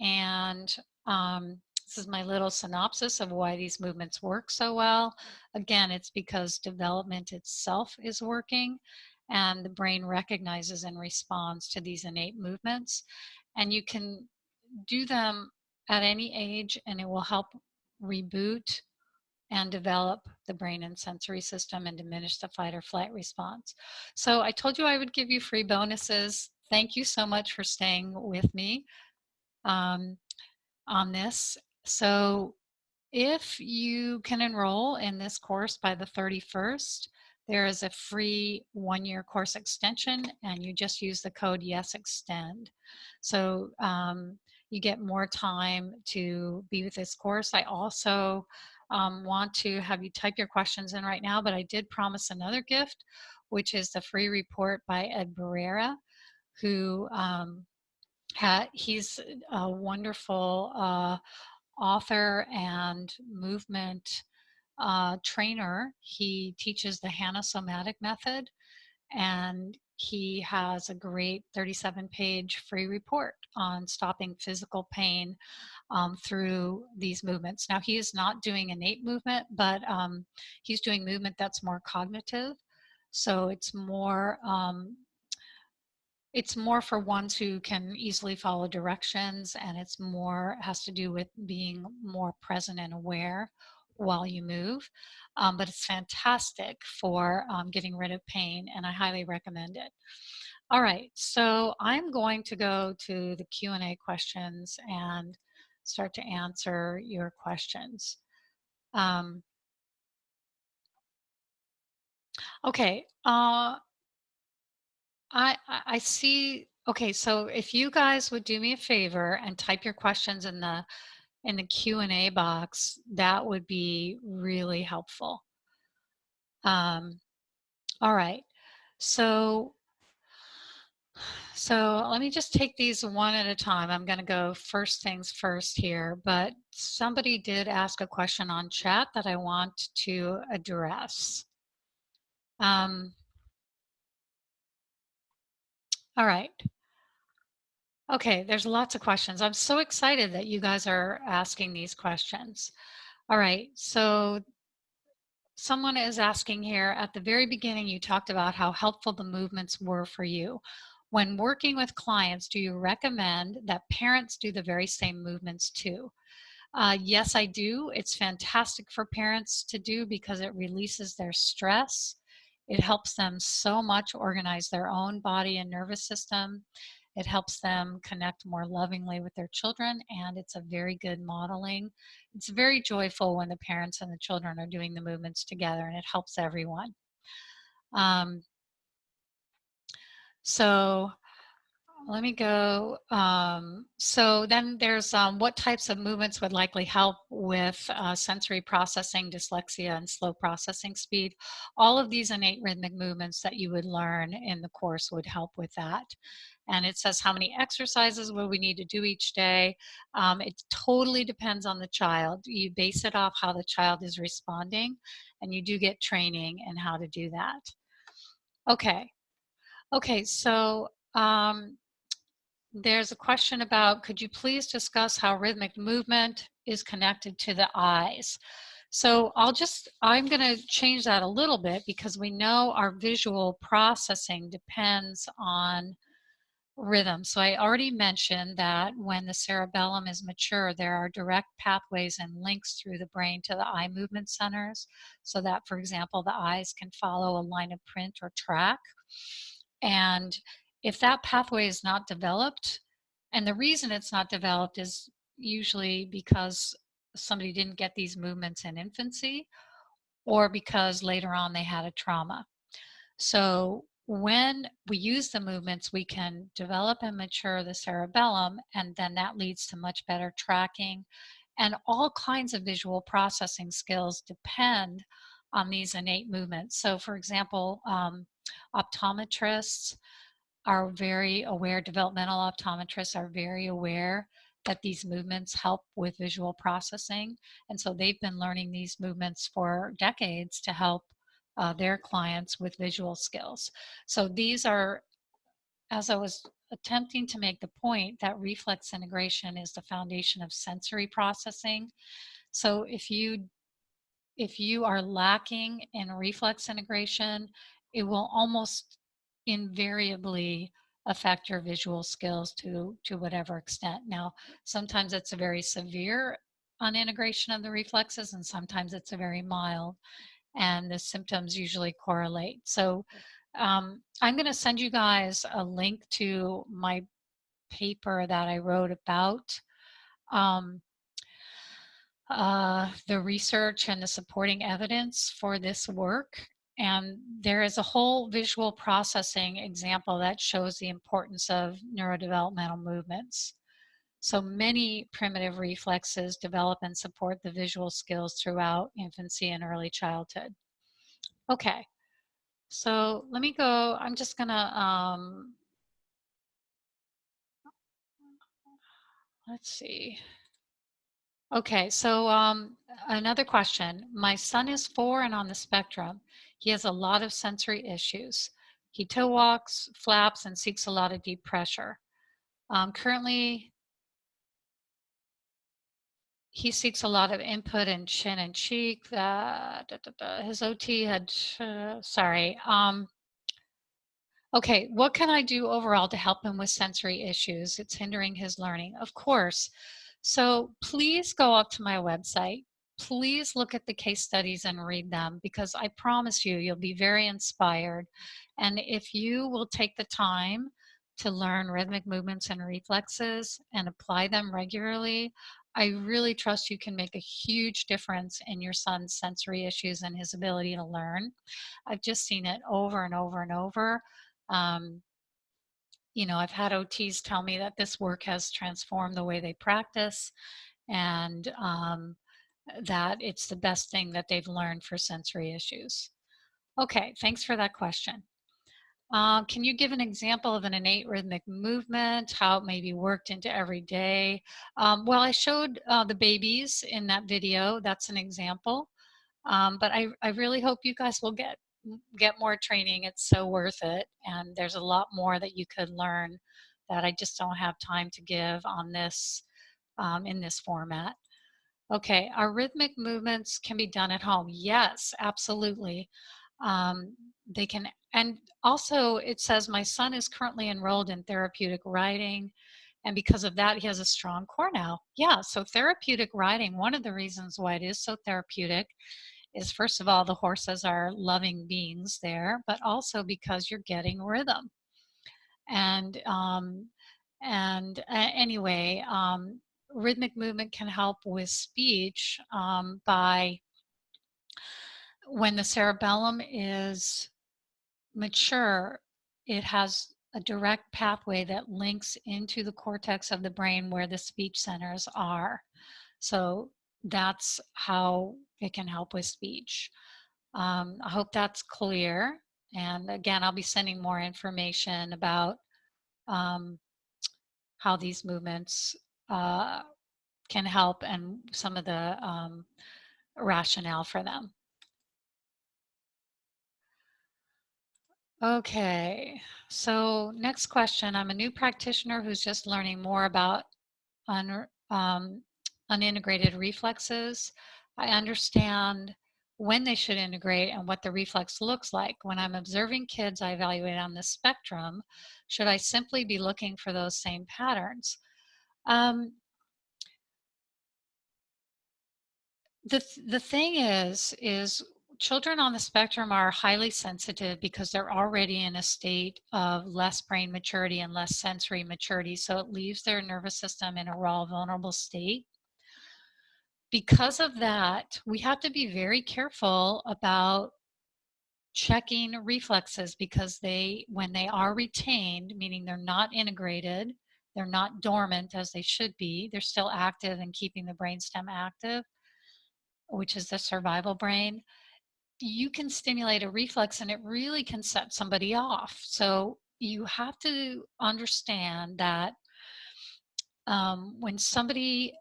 And this is my little synopsis of why these movements work so well. Again, it's because development itself is working and the brain recognizes and responds to these innate movements. And you can do them at any age and it will help reboot and develop the brain and sensory system and diminish the fight or flight response. So I told you I would give you free bonuses. Thank you so much for staying with me on this. So if you can enroll in this course by the 31st, there is a free 1-year course extension and you just use the code YesExtend. So you get more time to be with this course. I also want to have you type your questions in right now, but I did promise another gift, which is the free report by Ed Barrera, who he's a wonderful author and movement trainer. He teaches the Hana Somatic method, and he has a great 37-page free report on stopping physical pain through these movements. Now, he is not doing innate movement, but he's doing movement that's more cognitive. So it's more for ones who can easily follow directions, and it's more has to do with being more present and aware while you move. But it's fantastic for getting rid of pain, and I highly recommend it. All right, so I'm going to go to the Q&A questions and start to answer your questions. Okay, I see. Okay, so if you guys would do me a favor and type your questions in the Q&A box, that would be really helpful. All right. So let me just take these one at a time. I'm going to go first things first here, but somebody did ask a question on chat that I want to address. All right. Okay, there's lots of questions. I'm so excited that you guys are asking these questions. All right, so someone is asking here, at the very beginning, you talked about how helpful the movements were for you. When working with clients, do you recommend that parents do the very same movements too? Yes, I do. It's fantastic for parents to do because it releases their stress. It helps them so much organize their own body and nervous system. It helps them connect more lovingly with their children, and it's a very good modeling. It's very joyful when the parents and the children are doing the movements together, and it helps everyone. Um, so Let me go. So then there's what types of movements would likely help with sensory processing, dyslexia, and slow processing speed. All of these innate rhythmic movements that you would learn in the course would help with that. And it says how many exercises will we need to do each day. It totally depends on the child. You base it off how the child is responding, and you do get training in how to do that. Okay. Okay. So. There's a question about, could you please discuss how rhythmic movement is connected to the eyes? So I'm going to change that a little bit because we know our visual processing depends on rhythm. So I already mentioned that when the cerebellum is mature, there are direct pathways and links through the brain to the eye movement centers so that, for example, the eyes can follow a line of print or track. And if that pathway is not developed, and the reason it's not developed is usually because somebody didn't get these movements in infancy or because later on they had a trauma. So when we use the movements, we can develop and mature the cerebellum, and then that leads to much better tracking. And all kinds of visual processing skills depend on these innate movements. So, for example, optometrists are very aware, developmental optometrists are very aware that these movements help with visual processing. And so they've been learning these movements for decades to help their clients with visual skills. So these are, as I was attempting to make the point, that reflex integration is the foundation of sensory processing. So if you are lacking in reflex integration, it will almost invariably affect your visual skills to whatever extent. Now, sometimes it's a very severe unintegration of the reflexes, and sometimes it's a very mild, and the symptoms usually correlate. So I'm going to send you guys a link to my paper that I wrote about um, the research and the supporting evidence for this work. And there is a whole visual processing example that shows the importance of neurodevelopmental movements. So many primitive reflexes develop and support the visual skills throughout infancy and early childhood. Okay, so let me go. I'm just gonna, let's see. Okay, so another question. My son is 4 and on the spectrum. He has a lot of sensory issues. He toe walks, flaps, and seeks a lot of deep pressure. Currently, he seeks a lot of input in chin and cheek. His OT had, sorry. Okay, what can I do overall to help him with sensory issues? It's hindering his learning. Of course. So please go up to my website. Please look at the case studies and read them because I promise you, you'll be very inspired. And if you will take the time to learn rhythmic movements and reflexes and apply them regularly, I really trust you can make a huge difference in your son's sensory issues and his ability to learn. I've just seen it over and over and over. um, I've had OTs tell me that this work has transformed the way they practice and that it's the best thing that they've learned for sensory issues. Okay, thanks for that question. Can you give an example of an innate rhythmic movement, how it may be worked into every day? Well, I showed the babies in that video. That's an example. But I really hope you guys will get more training. It's so worth it. And there's a lot more that you could learn that I just don't have time to give on this in this format. Okay, our rhythmic movements can be done at home. Yes, absolutely. They can, and also it says my son is currently enrolled in therapeutic riding, and because of that, he has a strong core now. Yeah, so therapeutic riding, one of the reasons why it is so therapeutic is first of all, the horses are loving beings there, but also because you're getting rhythm. And anyway, rhythmic movement can help with speech by when the cerebellum is mature, it has a direct pathway that links into the cortex of the brain where the speech centers are. So that's how it can help with speech. I hope that's clear. And again, I'll be sending more information about um, how these movements uh, can help and some of the rationale for them. Okay, so next question. I'm a new practitioner who's just learning more about unintegrated reflexes. I understand when they should integrate and what the reflex looks like. When I'm observing kids I evaluate on the spectrum, should I simply be looking for those same patterns? Um, the thing is children on the spectrum are highly sensitive because they're already in a state of less brain maturity and less sensory maturity, so it leaves their nervous system in a raw, vulnerable state. Because of that, we have to be very careful about checking reflexes because when they are retained, meaning they're not integrated, they're not dormant as they should be, they're still active and keeping the brainstem active, which is the survival brain. You can stimulate a reflex and it really can set somebody off. So you have to understand that when somebody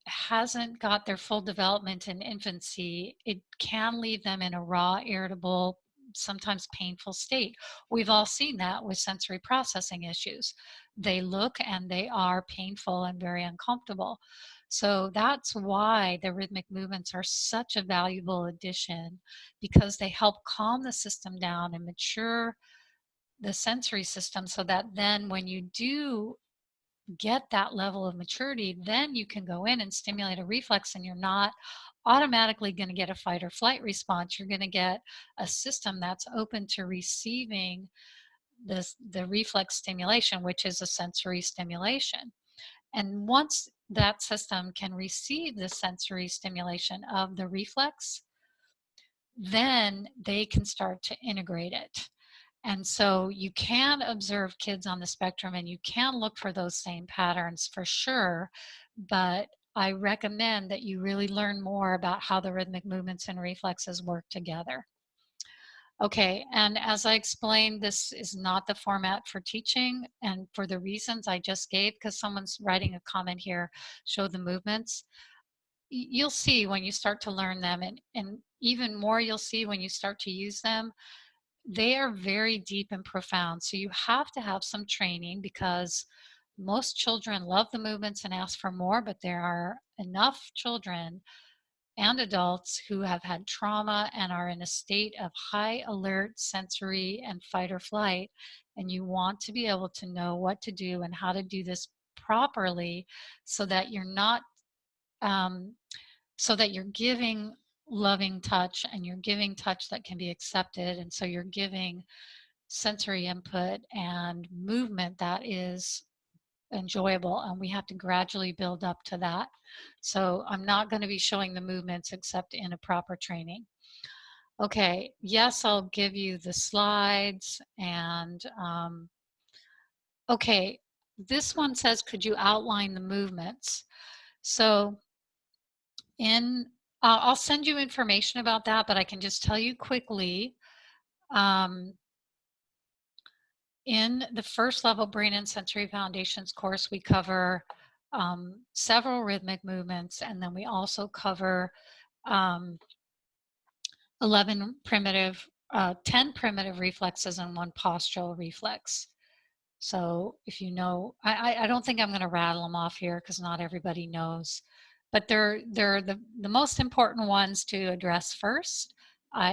hasn't got their full development in infancy, it can leave them in a raw, irritable, sometimes painful state. We've all seen that with sensory processing issues. They look and they are painful and very uncomfortable. So that's why the rhythmic movements are such a valuable addition because they help calm the system down and mature the sensory system so that then when you do get that level of maturity, then you can go in and stimulate a reflex and you're not automatically going to get a fight or flight response. You're going to get a system that's open to receiving the reflex stimulation, which is a sensory stimulation. And once that system can receive the sensory stimulation of the reflex, then they can start to integrate it. And so you can observe kids on the spectrum and you can look for those same patterns for sure, but I recommend that you really learn more about how the rhythmic movements and reflexes work together. Okay, and as I explained, this is not the format for teaching, and for the reasons I just gave, because someone's writing a comment here, show the movements. You'll see when you start to learn them, and even more you'll see when you start to use them. They are very deep and profound. So you have to have some training because most children love the movements and ask for more, but there are enough children and adults who have had trauma and are in a state of high alert sensory and fight or flight. And you want to be able to know what to do and how to do this properly so that you're not, so that you're giving loving touch and you're giving touch that can be accepted. And so you're giving sensory input and movement that is enjoyable, and we have to gradually build up to that. So I'm not going to be showing the movements except in a proper training. Okay, yes, I'll give you the slides. And okay, this one says, could you outline the movements? So in I'll send you information about that, but I can just tell you quickly. um, In the first level Brain and Sensory Foundations course, we cover several rhythmic movements, and then we also cover um, 11 primitive, 10 primitive reflexes and one postural reflex. So if you know, I don't think I'm going to rattle them off here because not everybody knows, but they're the most important ones to address first.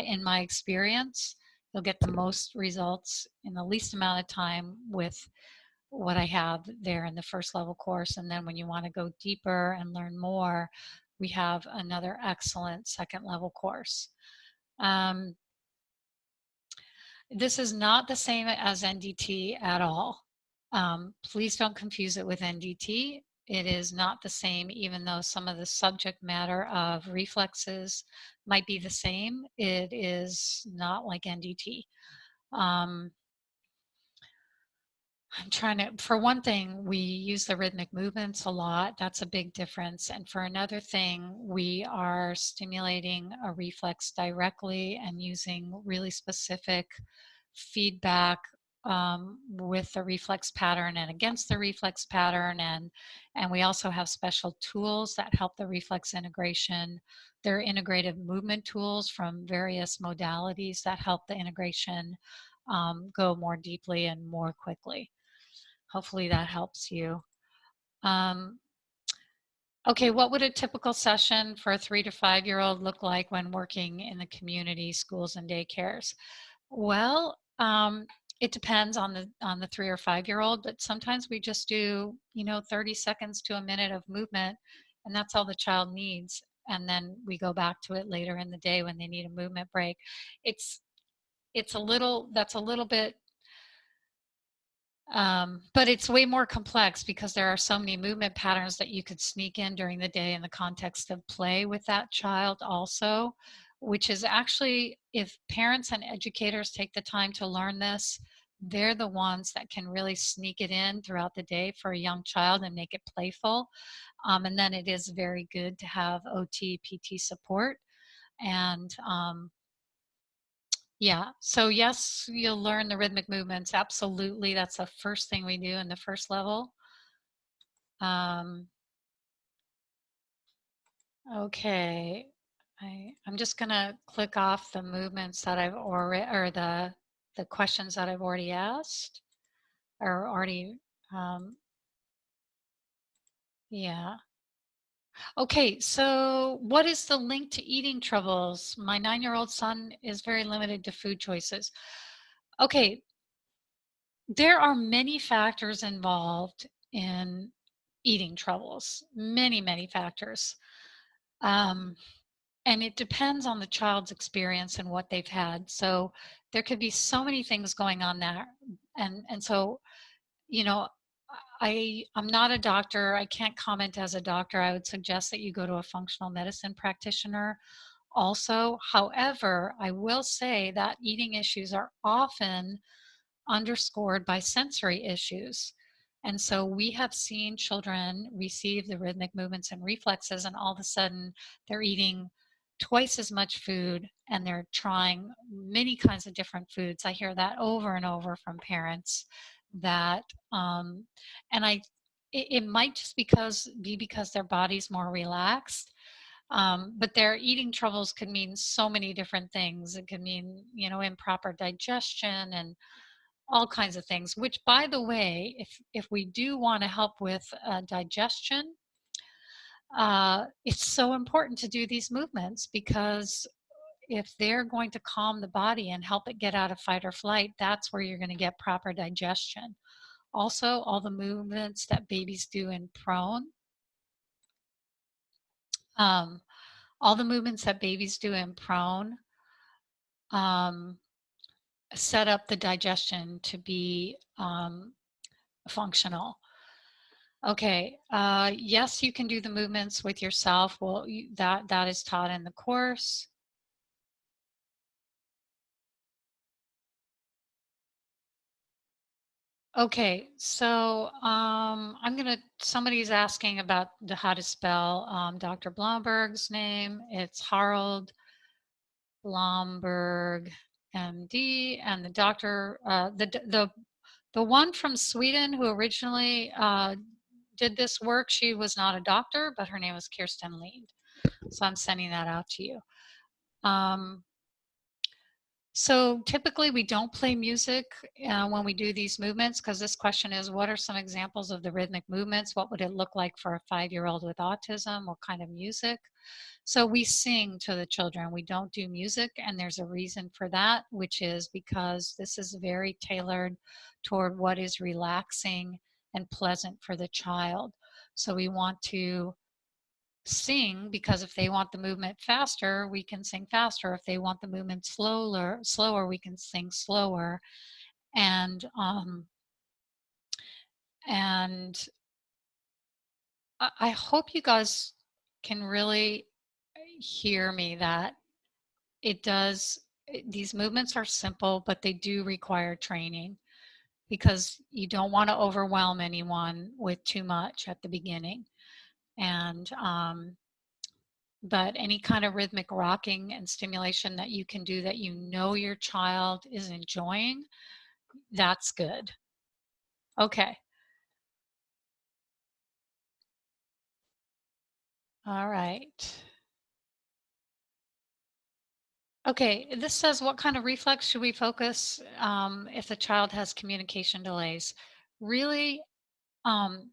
In my experience, you'll get the most results in the least amount of time with what I have there in the first level course. And then when you want to go deeper and learn more, we have another excellent second level course. Um, this is not the same as NDT at all. Please don't confuse it with NDT. It is not the same, even though some of the subject matter of reflexes might be the same. It is not like NDT. Um, I'm trying to, for one thing, we use the rhythmic movements a lot. That's a big difference. And for another thing, we are stimulating a reflex directly and using really specific feedback with the reflex pattern and against the reflex pattern. And we also have special tools that help the reflex integration. They're integrative movement tools from various modalities that help the integration go more deeply and more quickly. Hopefully that helps you. Um, okay, what would a typical session for a 3 to 5 year old look like when working in the community, schools, and daycares? Well, it depends on the 3 or 5 year old, but sometimes we just do 30 seconds to a minute of movement, and that's all the child needs. And then we go back to it later in the day when they need a movement break. It's it's a little that's a little bit but it's way more complex because there are so many movement patterns that you could sneak in during the day in the context of play with that child also, which is actually, if parents and educators take the time to learn this, they're the ones that can really sneak it in throughout the day for a young child and make it playful. And then it is very good to have OT, PT support. And yeah. So yes, you'll learn the rhythmic movements. Absolutely. That's the first thing we do in the first level. Um, okay. I'm just gonna click off the movements that I've already, or the questions that I've already asked or already, um, yeah. Okay, so what is the link to eating troubles? My 9-year-old son is very limited to food choices. Okay, there are many factors involved in eating troubles, many, many factors. Um, and it depends on the child's experience and what they've had. So there could be so many things going on there. And so, you know, I'm not a doctor. I can't comment as a doctor. I would suggest that you go to a functional medicine practitioner also. However, I will say that eating issues are often underscored by sensory issues. And so we have seen children receive the rhythmic movements and reflexes, and all of a sudden they're eating twice as much food and they're trying many kinds of different foods. I hear that over and over from parents that, and it might just because their body's more relaxed. But their eating troubles could mean so many different things. It could mean, improper digestion and all kinds of things, which, by the way, if we do want to help with digestion, it's so important to do these movements, because if they're going to calm the body and help it get out of fight or flight, that's where you're going to get proper digestion. Also, all the movements that babies do in prone, um, all the movements that babies do in prone um, set up the digestion to be functional. Okay. Yes, you can do the movements with yourself. Well, that is taught in the course. Okay, so somebody's asking about how to spell Dr. Blomberg's name. It's Harold Blomberg, MD, and the doctor, the one from Sweden who originally did this work. She was not a doctor, but her name was Kirsten Lind. So I'm sending that out to you. Um, so typically we don't play music when we do these movements, because this question is, what are some examples of the rhythmic movements? What would it look like for a 5-year-old with autism? What kind of music? So we sing to the children. We don't do music, and there's a reason for that, which is because this is very tailored toward what is relaxing and pleasant for the child. So we want to sing, because if they want the movement faster, we can sing faster. If they want the movement slower, we can sing slower. And and I hope you guys can really hear me that it does these movements are simple, but they do require training, because you don't want to overwhelm anyone with too much at the beginning. And but any kind of rhythmic rocking and stimulation that you can do that you know your child is enjoying, that's good. Okay. All right. Okay, this says what kind of reflex should we focus if the child has communication delays? Really, um,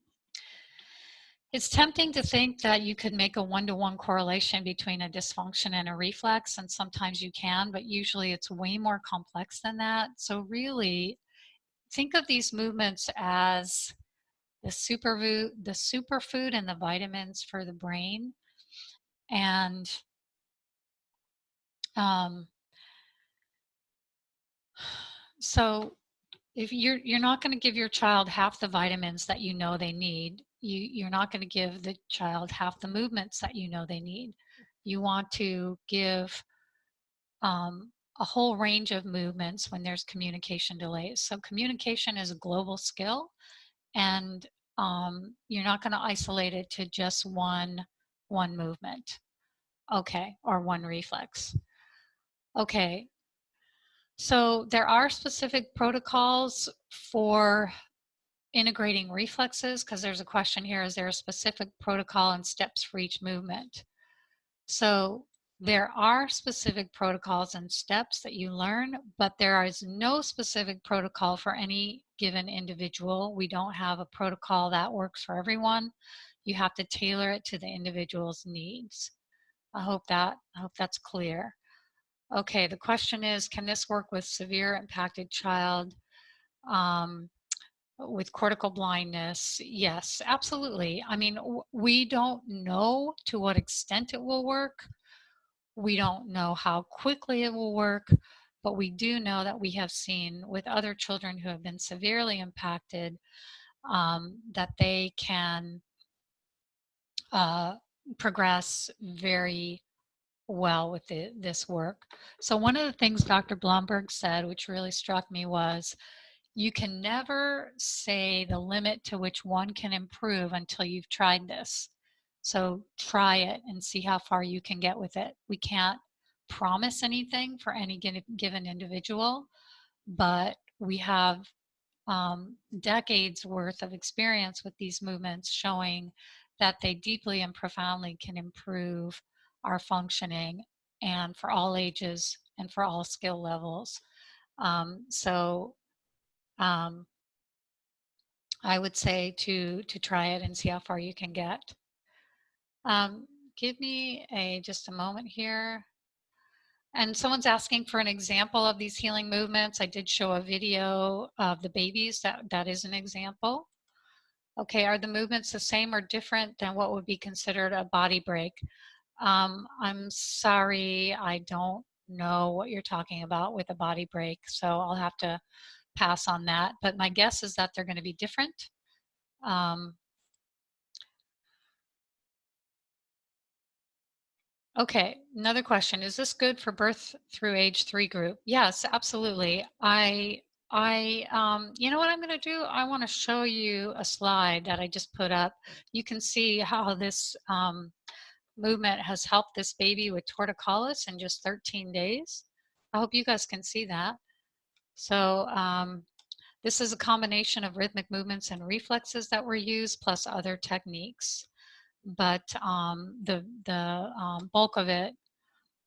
it's tempting to think that you could make a one-to-one correlation between a dysfunction and a reflex, and sometimes you can, but usually it's way more complex than that. So really, think of these movements as the superfood and the vitamins for the brain. And um, so if you're not going to give your child half the vitamins that you know they need, you're not going to give the child half the movements that you know they need. You want to give a whole range of movements when there's communication delays. So communication is a global skill, and you're not going to isolate it to just one movement. Okay, or one reflex. Okay, so there are specific protocols for integrating reflexes, because there's a question here, is there a specific protocol and steps for each movement? So there are specific protocols and steps that you learn, but there is no specific protocol for any given individual. We don't have a protocol that works for everyone. You have to tailor it to the individual's needs. I hope that's clear. Okay, the question is, can this work with severe impacted child with cortical blindness? Yes, absolutely. I mean, we don't know to what extent it will work. We don't know how quickly it will work, but we do know that we have seen with other children who have been severely impacted that they can uh, progress very well with this work. So one of the things Dr. Blomberg said, which really struck me, was you can never say the limit to which one can improve until you've tried this. So try it and see how far you can get with it. We can't promise anything for any given individual, but we have decades worth of experience with these movements showing that they deeply and profoundly can improve our functioning, and for all ages and for all skill levels. So um, I would say to try it and see how far you can get. Um, Give me just a moment here. And someone's asking for an example of these healing movements. I did show a video of the babies. That is an example. Okay, are the movements the same or different than what would be considered a body break? I'm sorry, I don't know what you're talking about with a body break, so I'll have to pass on that. But my guess is that they're going to be different. Um, Okay, another question. Is this good for birth through age 3 group? Yes, absolutely. You know what I'm going to do? I want to show you a slide that I just put up. You can see how this movement has helped this baby with torticollis in just 13 days. I hope you guys can see that. So this is a combination of rhythmic movements and reflexes that were used, plus other techniques. But the bulk of it,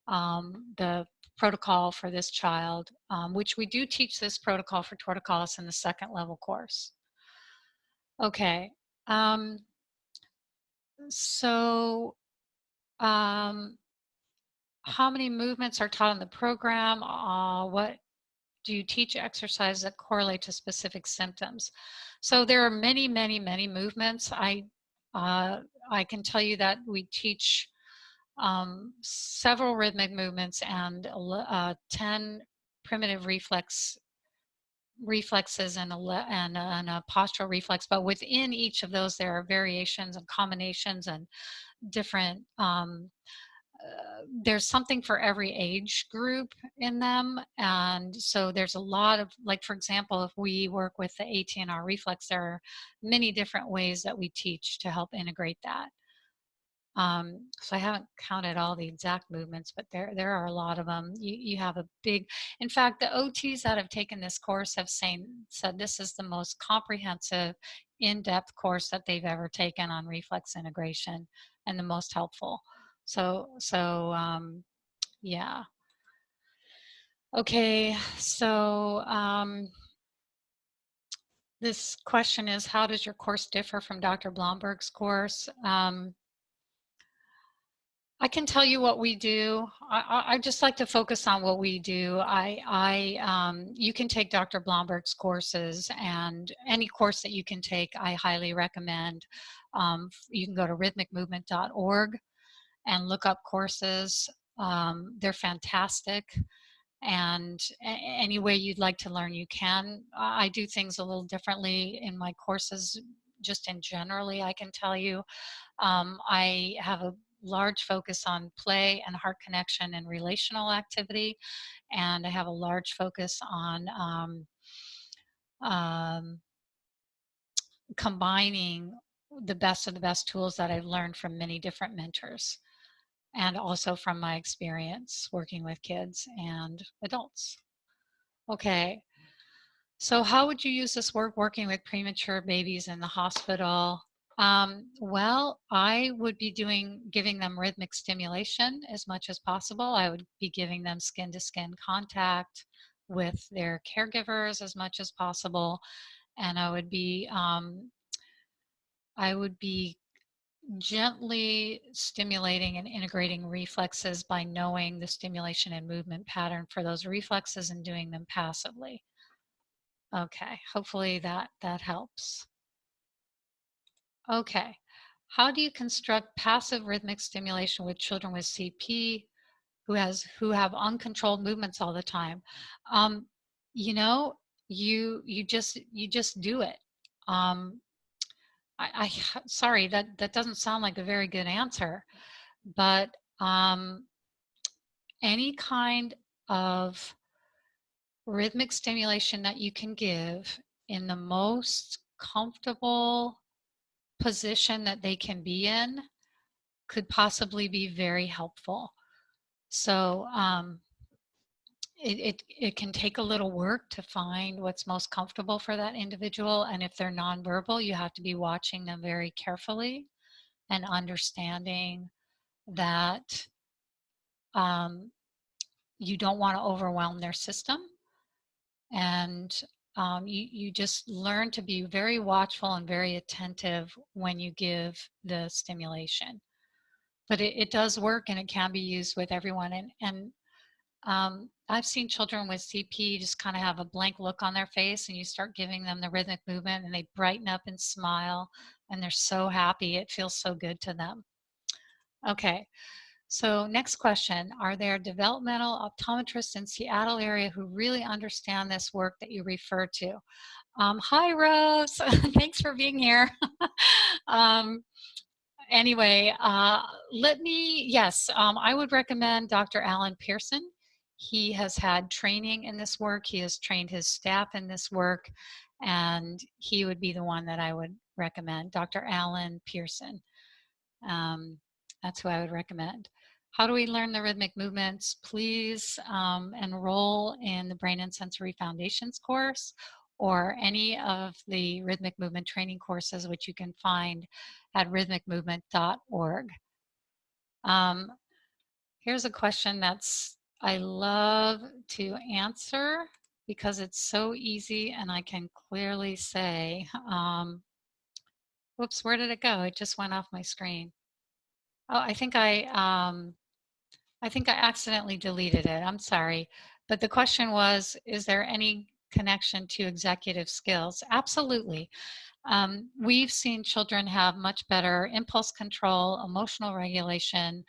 the protocol for this child, which we do teach this protocol for torticollis in the second level course. Okay, um, so how many movements are taught in the program? What do you teach exercises that correlate to specific symptoms? So there are many, many, many movements. I can tell you that we teach several rhythmic movements and 10 primitive reflexes and a postural reflex. But within each of those, there are variations and combinations and different there's something for every age group in them. And so there's a lot of, like, for example, if we work with the ATNR reflex, there are many different ways that we teach to help integrate that. So I haven't counted all the exact movements, but there are a lot of them. You have a big, in fact, the OTs that have taken this course have said this is the most comprehensive, in-depth course that they've ever taken on reflex integration, and the most helpful. So yeah. Okay, so this question is, how does your course differ from Dr. Blomberg's course? I can tell you what we do. I just like to focus on what we do. You can take Dr. Blomberg's courses, and any course that you can take, I highly recommend. You can go to rhythmicmovement.org and look up courses. They're fantastic. And any way you'd like to learn, you can. I do things a little differently in my courses, just in generally, I can tell you. I have a large focus on play and heart connection and relational activity, and I have a large focus on um, combining the best of the best tools that I've learned from many different mentors, and also from my experience working with kids and adults. Okay, so how would you use this work working with premature babies in the hospital? Well, I would be giving them rhythmic stimulation as much as possible. I would be giving them skin to skin contact with their caregivers as much as possible. And I would be gently stimulating and integrating reflexes by knowing the stimulation and movement pattern for those reflexes and doing them passively. Okay, hopefully that helps. Okay. How do you construct passive rhythmic stimulation with children with CP who have uncontrolled movements all the time? Um, you know, you just do it. Um, sorry, that doesn't sound like a very good answer, but any kind of rhythmic stimulation that you can give in the most comfortable position that they can be in could possibly be very helpful. So it can take a little work to find what's most comfortable for that individual. And if they're nonverbal, you have to be watching them very carefully and understanding that um, you don't want to overwhelm their system. And you just learn to be very watchful and very attentive when you give the stimulation. But it does work, and it can be used with everyone. And I've seen children with CP just kind of have a blank look on their face, and you start giving them the rhythmic movement, and they brighten up and smile, and they're so happy. It feels so good to them. Okay, so next question. Are there developmental optometrists in Seattle area who really understand this work that you refer to? Hi, Rose. Thanks for being here. um, Anyway, yes, I would recommend Dr. Alan Pearson. He has had training in this work. He has trained his staff in this work, and he would be the one that I would recommend, Dr. Alan Pearson. That's who I would recommend. How do we learn the rhythmic movements? Please enroll in the Brain and Sensory Foundations course or any of the rhythmic movement training courses, which you can find at rhythmicmovement.org. Here's a question I love to answer because it's so easy and I can clearly say, whoops, where did it go? It just went off my screen. Oh, I think I accidentally deleted it. I'm sorry. But the question was, is there any connection to executive skills? Absolutely. We've seen children have much better impulse control, emotional regulation.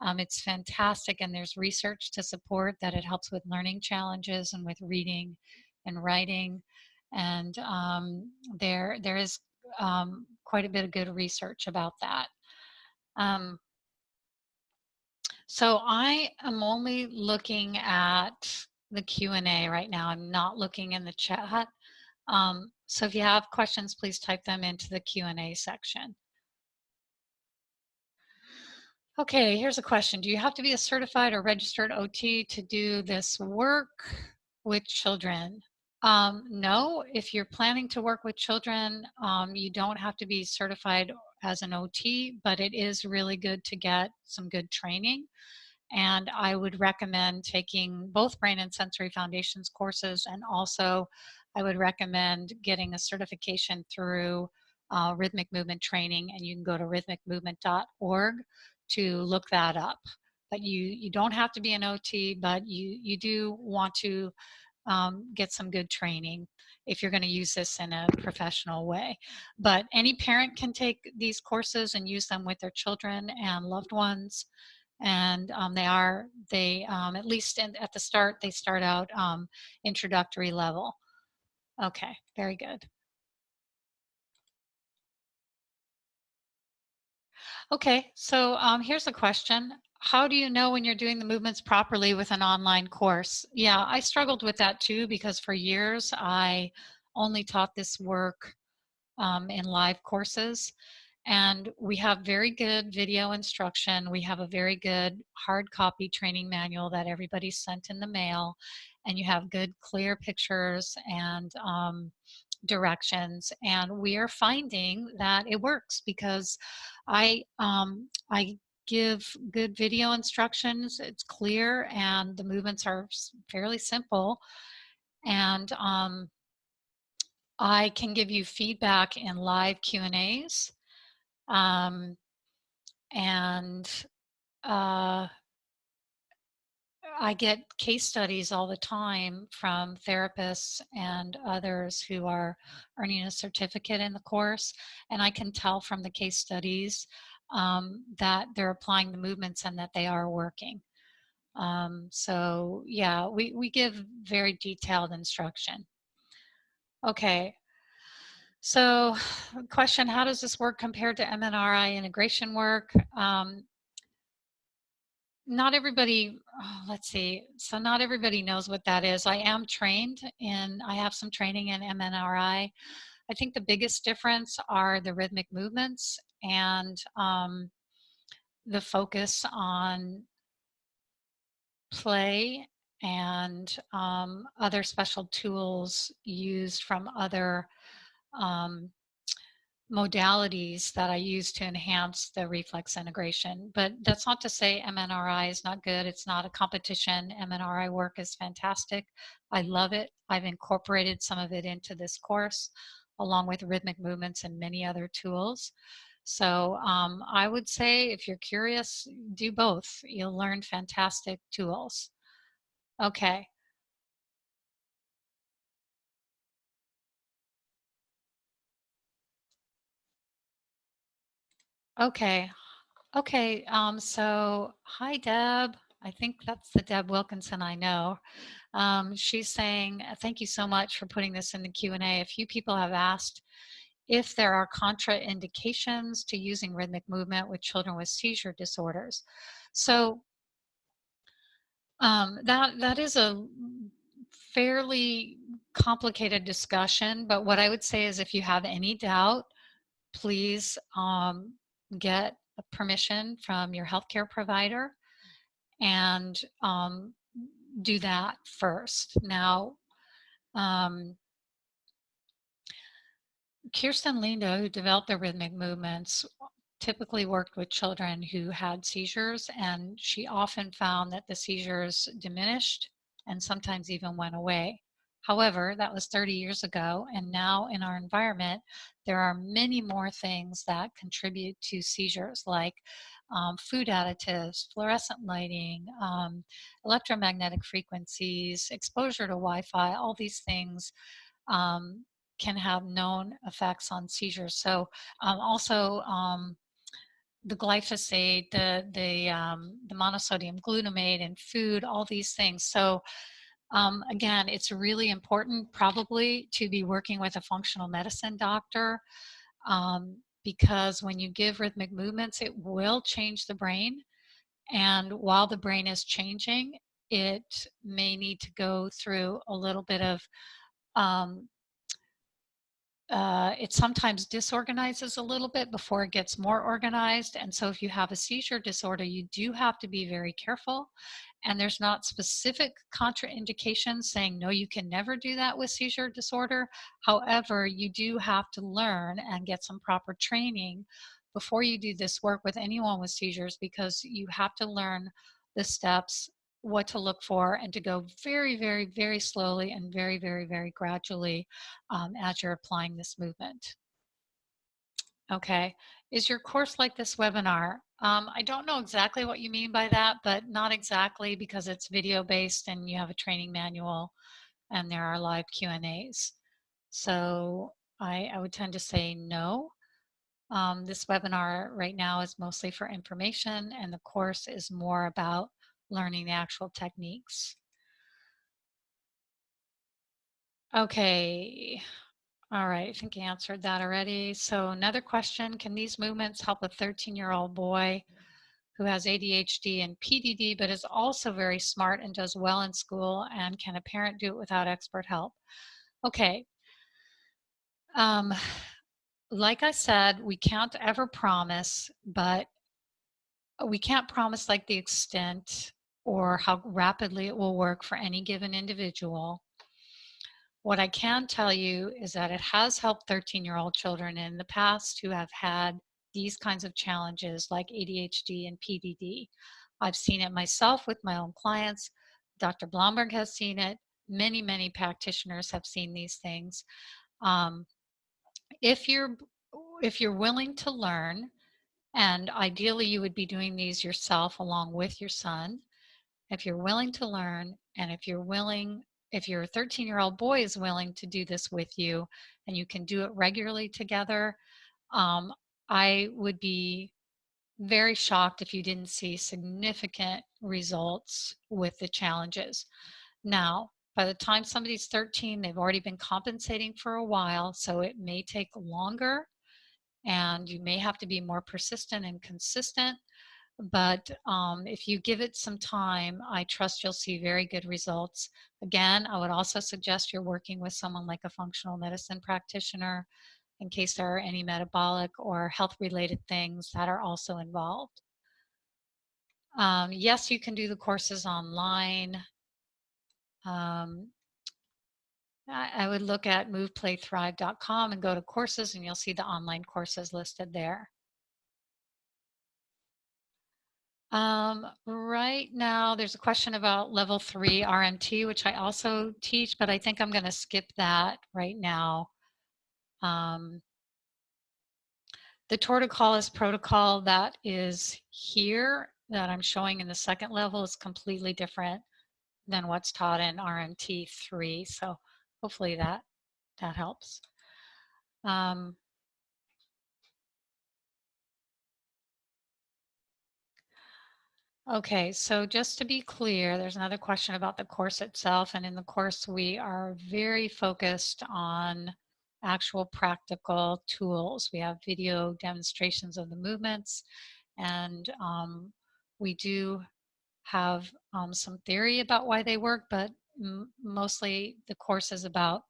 It's fantastic, and there's research to support that it helps with learning challenges and with reading and writing. And there is quite a bit of good research about that. Um, So I am only looking at the Q&A right now. I'm not looking in the chat. So if you have questions, please type them into the Q&A section. Okay, here's a question. Do you have to be a certified or registered OT to do this work with children? No, if you're planning to work with children, you don't have to be certified as an OT, but it is really good to get some good training. And I would recommend taking both brain and sensory foundations courses, and also I would recommend getting a certification through rhythmic movement training, and you can go to rhythmicmovement.org to look that up. But you don't have to be an OT, but you do want to get some good training if you're going to use this in a professional way. But any parent can take these courses and use them with their children and loved ones. And they at least at the start, they start out introductory level. Okay, very good. Okay, so here's a question. How do you know when you're doing the movements properly with an online course? Yeah, I struggled with that too, because for years I only taught this work in live courses. And we have very good video instruction. We have a very good hard copy training manual that everybody sent in the mail. And you have good, clear pictures and directions. And we are finding that it works because I give good video instructions. It's clear and the movements are fairly simple. And I can give you feedback in live Q&As. Um, and uh, I get case studies all the time from therapists and others who are earning a certificate in the course, and I can tell from the case studies that they're applying the movements and that they are working. So yeah, we give very detailed instruction. Okay, so question, how does this work compared to MNRI integration work? Not everybody, let's see, so not everybody knows what that is. I am trained in, I have some training in MNRI. I think the biggest difference are the rhythmic movements and the focus on play and other special tools used from other um, modalities that I use to enhance the reflex integration. But that's not to say MNRI is not good. It's not a competition. MNRI work is fantastic. I love it. I've incorporated some of it into this course, along with rhythmic movements and many other tools. So I would say if you're curious, do both. You'll learn fantastic tools. Okay. Okay. Okay. So hi, Deb. I think that's the Deb Wilkinson I know. She's saying, thank you so much for putting this in the Q&A. A few people have asked if there are contraindications to using rhythmic movement with children with seizure disorders. So that is a fairly complicated discussion, but what I would say is if you have any doubt, please get permission from your healthcare provider and do that first. Now, Kirsten Linda, who developed the rhythmic movements, typically worked with children who had seizures, and she often found that the seizures diminished and sometimes even went away. However, that was 30 years ago, and now in our environment, there are many more things that contribute to seizures, like food additives, fluorescent lighting, electromagnetic frequencies, exposure to Wi-Fi, all these things can have known effects on seizures. So also the glyphosate, the monosodium glutamate in food, all these things. So again, it's really important probably to be working with a functional medicine doctor because when you give rhythmic movements, it will change the brain And while the brain is changing, it may need to go through a little bit of um, it sometimes disorganizes a little bit before it gets more organized. And so, if you have a seizure disorder, you do have to be very careful. And there's not specific contraindications saying, no, you can never do that with seizure disorder. However, you do have to learn and get some proper training before you do this work with anyone with seizures, because you have to learn the steps, what to look for, and to go very, very, very slowly and very, very, very gradually as you're applying this movement. Okay. Is your course like this webinar? I don't know exactly what you mean by that, but not exactly, because it's video based and you have a training manual and there are live Q&As. So I would tend to say no. This webinar right now is mostly for information, and the course is more about learning the actual techniques. Okay. All right, I think I answered that already. So another question, can these movements help a 13-year-old boy who has ADHD and PDD, but is also very smart and does well in school? And can a parent do it without expert help? Okay. Um, like I said, we can't ever promise, but we can't promise like the extent or how rapidly it will work for any given individual. What I can tell you is that it has helped 13-year-old children in the past who have had these kinds of challenges like ADHD and PDD. I've seen it myself with my own clients. Dr. Blomberg has seen it. Many, many practitioners have seen these things. Um, if you're if you're willing to learn, and ideally you would be doing these yourself along with your son, if you're willing to learn, and if your 13-year-old boy is willing to do this with you and you can do it regularly together, um, I would be very shocked if you didn't see significant results with the challenges. Now, by the time somebody's 13, they've already been compensating for a while, so it may take longer and you may have to be more persistent and consistent. But if you give it some time, I trust you'll see very good results. Again, I would also suggest you're working with someone like a functional medicine practitioner in case there are any metabolic or health related things that are also involved. Yes, you can do the courses online. Um, I would look at moveplaythrive.com and go to courses, and you'll see the online courses listed there. Right now, there's a question about level 3 RMT, which I also teach, but I think I'm going to skip that right now. The torticollis protocol that is here, that I'm showing in the second level, is completely different than what's taught in RMT 3. So hopefully that helps. Okay, so just to be clear, there's another question about the course itself. And in the course, we are very focused on actual practical tools. We have video demonstrations of the movements, and we do have some theory about why they work, but mostly the course is about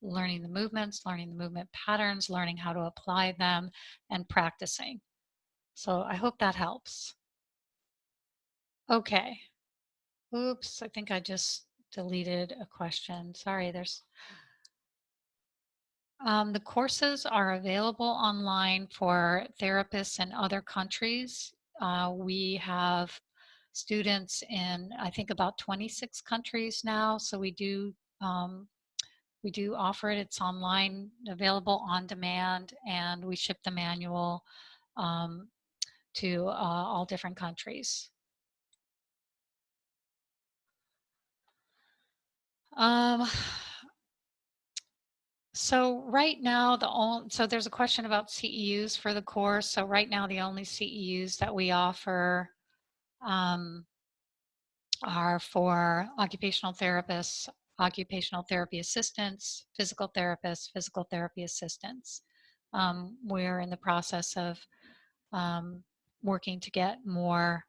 learning the movements, learning the movement patterns, learning how to apply them, and practicing. So I hope that helps. Okay. Oops, I think I just deleted a question. Sorry, the courses are available online for therapists in other countries. We have students in, I think, about 26 countries now. So we do offer it. It's online, available on demand, and we ship the manual um, to all different countries. Um, So right now, so there's a question about CEUs for the course. So right now, the only CEUs that we offer um, are for occupational therapists, occupational therapy assistants, physical therapy assistants. We're in the process of um, working to get more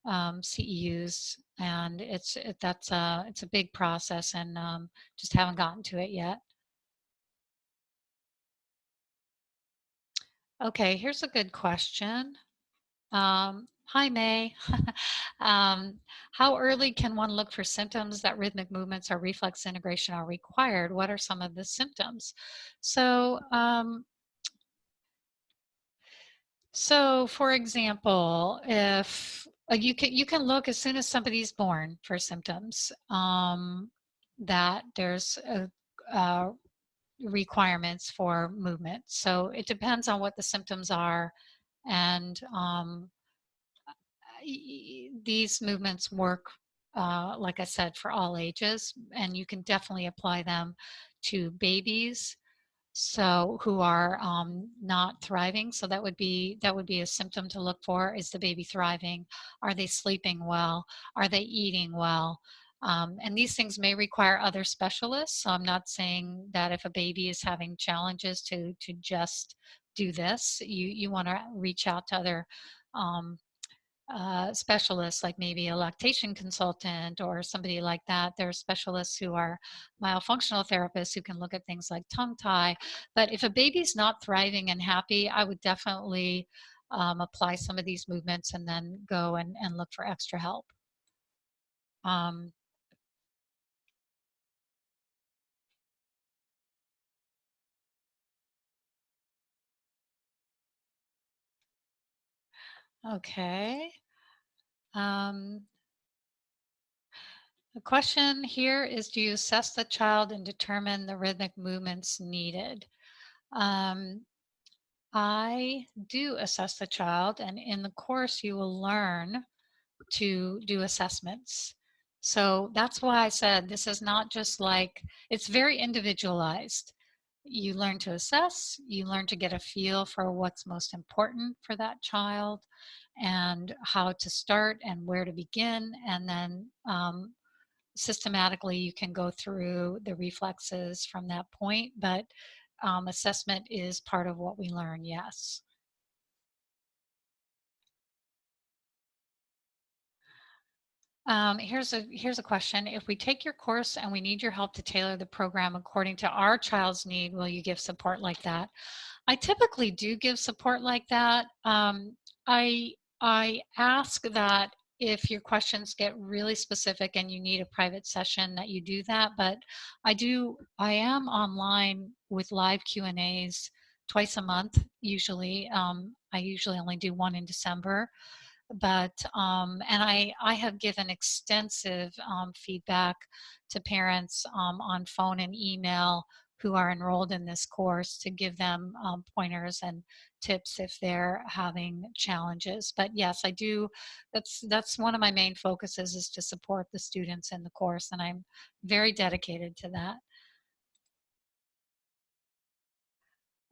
CEUs, and it's a big process, and just haven't gotten to it yet. Okay, here's a good question. Hi, May. um, how early can one look for symptoms that rhythmic movements or reflex integration are required? What are some of the symptoms? So, for example, if you can look as soon as somebody's born for symptoms that there's requirements for movement. So it depends on what the symptoms are, and these movements work, like I said, for all ages, and you can definitely apply them to babies so who are not thriving. So that would be a symptom to look for. Is the baby thriving? Are they sleeping well? Are they eating well? And these things may require other specialists. So I'm not saying that if a baby is having challenges to just do this. You want to reach out to other um, specialists, like maybe a lactation consultant or somebody like that. There are specialists who are myofunctional therapists who can look at things like tongue tie. But if a baby's not thriving and happy, I would definitely apply some of these movements and then go and look for extra help. Um, okay. Um, the question here is, do you assess the child and determine the rhythmic movements needed? Um, I do assess the child, and in the course, you will learn to do assessments. So that's why I said this is not just like, it's very individualized. You learn to assess, you learn to get a feel for what's most important for that child and how to start and where to begin. And then systematically, you can go through the reflexes from that point. But assessment is part of what we learn, yes. Here's a question. If we take your course and we need your help to tailor the program according to our child's need, will you give support like that? I typically do give support like that. I ask that if your questions get really specific and you need a private session, that you do that. But I am online with live Q&As twice a month usually. I usually only do one in December, but and I have given extensive feedback to parents on phone and email who are enrolled in this course, to give them pointers and tips if they're having challenges. But yes, I do. That's one of my main focuses, is to support the students in the course, and I'm very dedicated to that.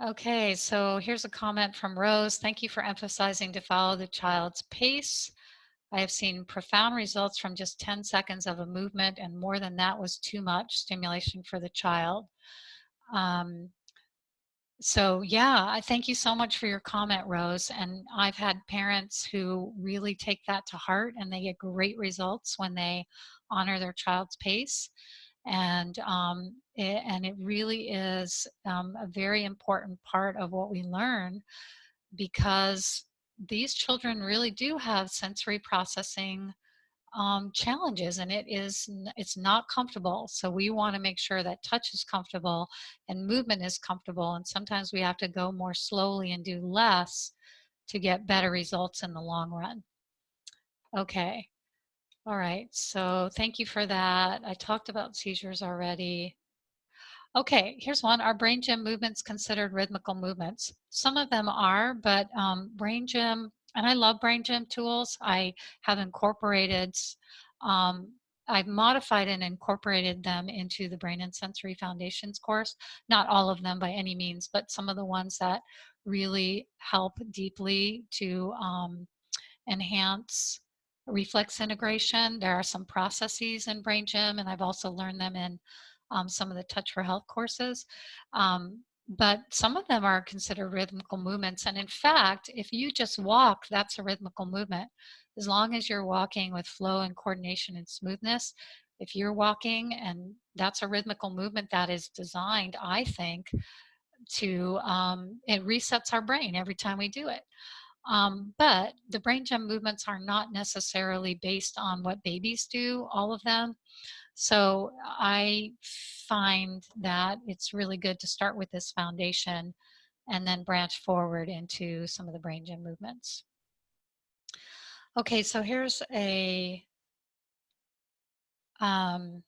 Okay, so here's a comment from Rose. Thank you for emphasizing to follow the child's pace. I have seen profound results from just 10 seconds of a movement, and more than that was too much stimulation for the child. Um, so yeah, I thank you so much for your comment, Rose. And I've had parents who really take that to heart, and they get great results when they honor their child's pace. And it really is a very important part of what we learn, because these children really do have sensory processing challenges, and it's not comfortable. So we want to make sure that touch is comfortable and movement is comfortable, and sometimes we have to go more slowly and do less to get better results in the long run. Okay. All right, so thank you for that. I talked about seizures already. Okay, here's one. Are brain gym movements considered rhythmical movements? Some of them are, but brain gym, and I love brain gym tools. I have incorporated, um, I've modified and incorporated them into the Brain and Sensory Foundations course. Not all of them by any means, but some of the ones that really help deeply to enhance reflex integration. There are some processes in Brain Gym, and I've also learned them in some of the Touch for Health courses. Um, but some of them are considered rhythmical movements. And in fact, if you just walk, that's a rhythmical movement. As long as you're walking with flow and coordination and smoothness, if you're walking and that's a rhythmical movement that is designed, I think, to it resets our brain every time we do it. But the brain gym movements are not necessarily based on what babies do, all of them. So I find that it's really good to start with this foundation and then branch forward into some of the brain gym movements. Okay, so um,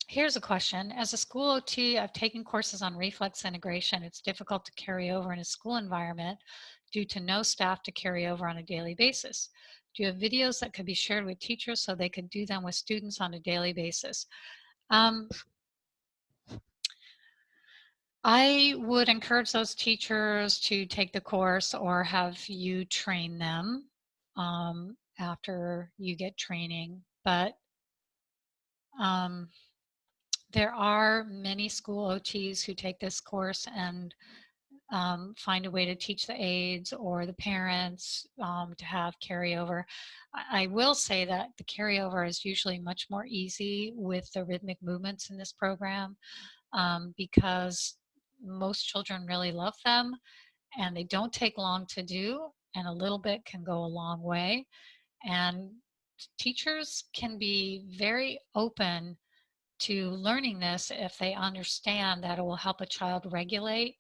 here's a question. As a school OT, I've taken courses on reflex integration. It's difficult to carry over in a school environment due to no staff to carry over on a daily basis. Do you have videos that could be shared with teachers so they could do them with students on a daily basis? Um, I would encourage those teachers to take the course or have you train them after you get training. But um, there are many school OTs who take this course and find a way to teach the aides or the parents to have carryover. I will say that the carryover is usually much more easy with the rhythmic movements in this program because most children really love them and they don't take long to do, and a little bit can go a long way. And teachers can be very open to learning this if they understand that it will help a child regulate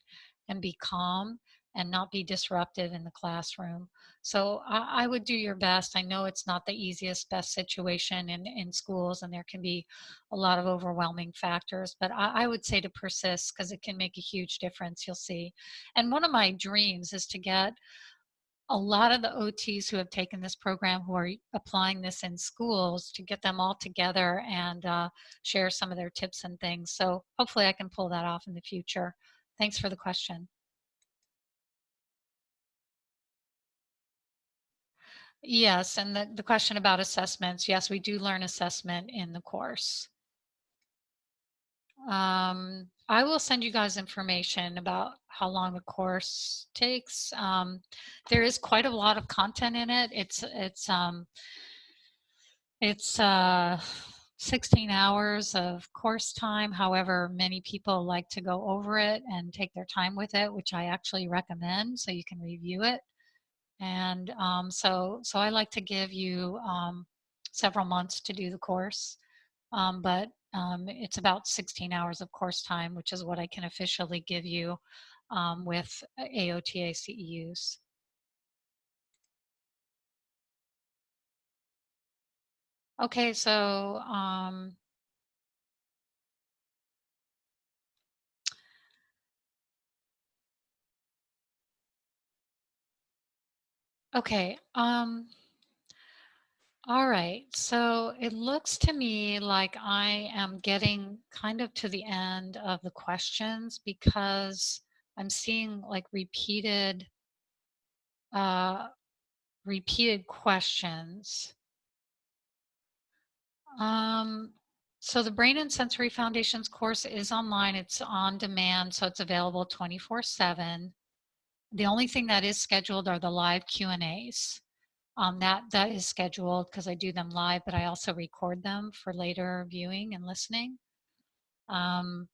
and be calm and not be disruptive in the classroom. So I would do your best. I know it's not the easiest, best situation in schools, and there can be a lot of overwhelming factors, but I would say to persist because it can make a huge difference, you'll see. And one of my dreams is to get a lot of the OTs who have taken this program, who are applying this in schools, to get them all together and share some of their tips and things. So hopefully I can pull that off in the future. Thanks for the question. Yes, and the question about assessments, yes, we do learn assessment in the course. I will send you guys information about how long the course takes. There is quite a lot of content in it. It's 16 hours of course time. However, many people like to go over it and take their time with it, which I actually recommend so you can review it. And so I like to give you several months to do the course, but it's about 16 hours of course time, which is what I can officially give you with AOTA CEUs. Okay, so okay. All right. So it looks to me like I am getting kind of to the end of the questions because I'm seeing like uh, repeated questions. Um, so the Brain and Sensory Foundations course is online. It's on demand, so it's available 24/7. The only thing that is scheduled are the live Q&As. That is scheduled because I do them live, but I also record them for later viewing and listening. Um,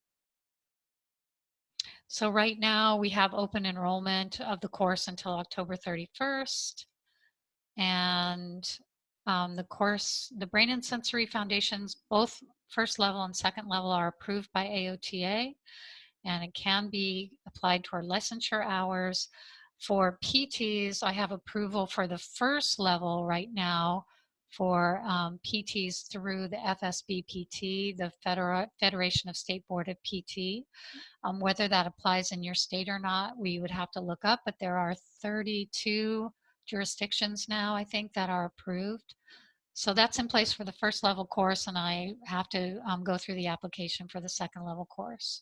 so right now we have open enrollment of the course until October 31st. And the Brain and Sensory Foundations, both first level and second level, are approved by AOTA, and it can be applied toward licensure hours. For PTs, I have approval for the first level right now for PTs through the FSBPT, the Federation of State Board of PT. Whether that applies in your state or not, we would have to look up, but there are 32 jurisdictions now, I think, that are approved. So that's in place for the first level course, and I have to go through the application for the second level course.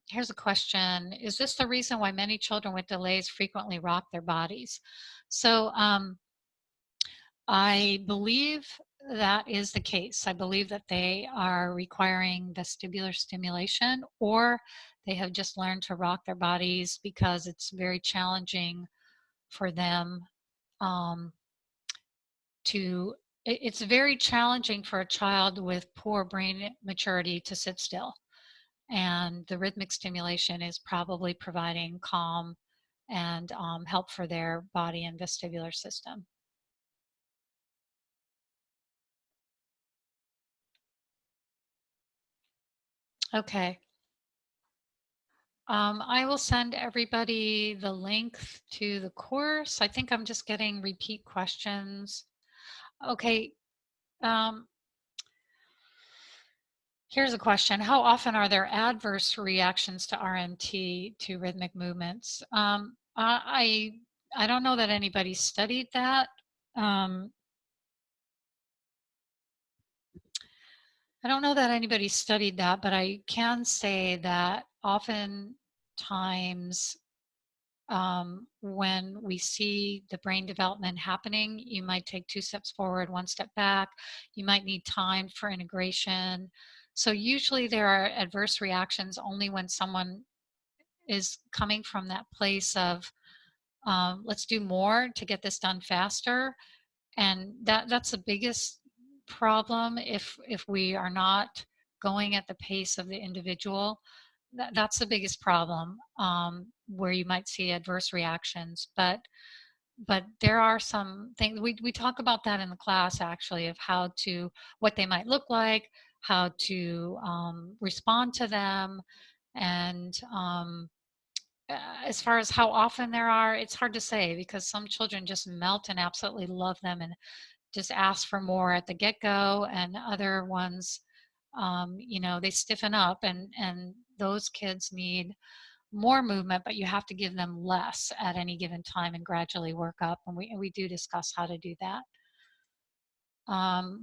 Here's a question. Is this the reason why many children with delays frequently rock their bodies? So I believe that is the case. I believe that they are requiring vestibular stimulation, or they have just learned to rock their bodies because it's very challenging for them um, to. It's very challenging for a child with poor brain maturity to sit still. And the rhythmic stimulation is probably providing calm and help for their body and vestibular system. Okay. I will send everybody the link to the course. I think I'm just getting repeat questions. Okay. Um, Here's a question. How often are there adverse reactions to RMT to rhythmic movements? I don't know that anybody studied that. Um, I don't know that anybody studied that, but I can say that oftentimes when we see the brain development happening, you might take two steps forward, one step back. You might need time for integration. So usually there are adverse reactions only when someone is coming from that place of let's do more to get this done faster, and that's the biggest problem. If we are not going at the pace of the individual, that's the biggest problem, where you might see adverse reactions. But there are some things we talk about that in the class, actually, of how to, what they might look like, how to respond to them. And as far as how often there are, it's hard to say, because some children just melt and absolutely love them and just ask for more at the get-go, and other ones, they stiffen up, and those kids need more movement, but you have to give them less at any given time and gradually work up, and we do discuss how to do that.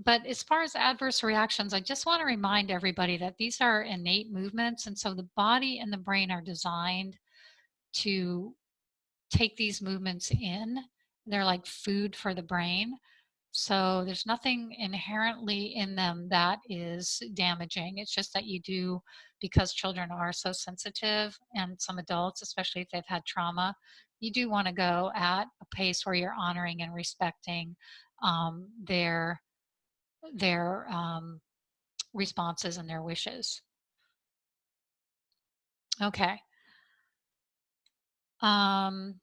But as far as adverse reactions, I just want to remind everybody that these are innate movements, and so the body and the brain are designed to take these movements in. They're like food for the brain. So there's nothing inherently in them that is damaging. It's just that you do, because children are so sensitive, and some adults, especially if they've had trauma, you do want to go at a pace where you're honoring and respecting their their responses and their wishes. Okay. Um,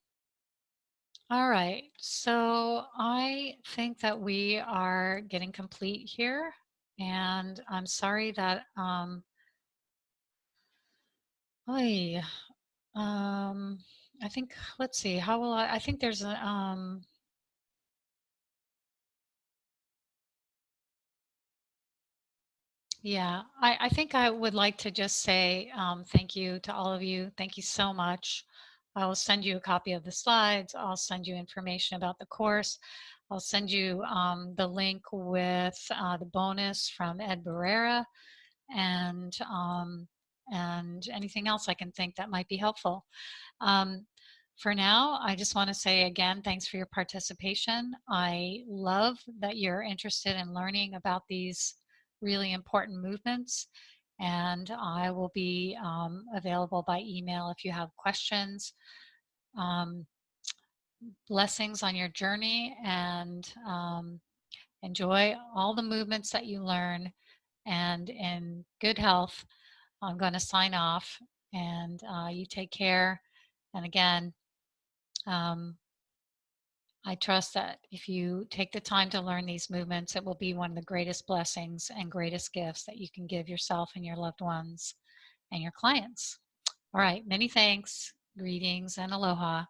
all right. So I think that we are getting complete here. And I'm sorry that oy, um I think, let's see, how will I think there's a yeah, I think I would like to just say thank you to all of you. Thank you so much. I will send you a copy of the slides. I'll send you information about the course. I'll send you the link with the bonus from Ed Barrera, and anything else I can think that might be helpful. Um, for now, I just want to say again, thanks for your participation. I love that you're interested in learning about these really important movements, and I will be available by email if you have questions. Um, Blessings on your journey, and enjoy all the movements that you learn, and in good health. I'm going to sign off, and you take care. And again, um, I trust that if you take the time to learn these movements, it will be one of the greatest blessings and greatest gifts that you can give yourself and your loved ones and your clients. All right, many thanks, greetings, and aloha.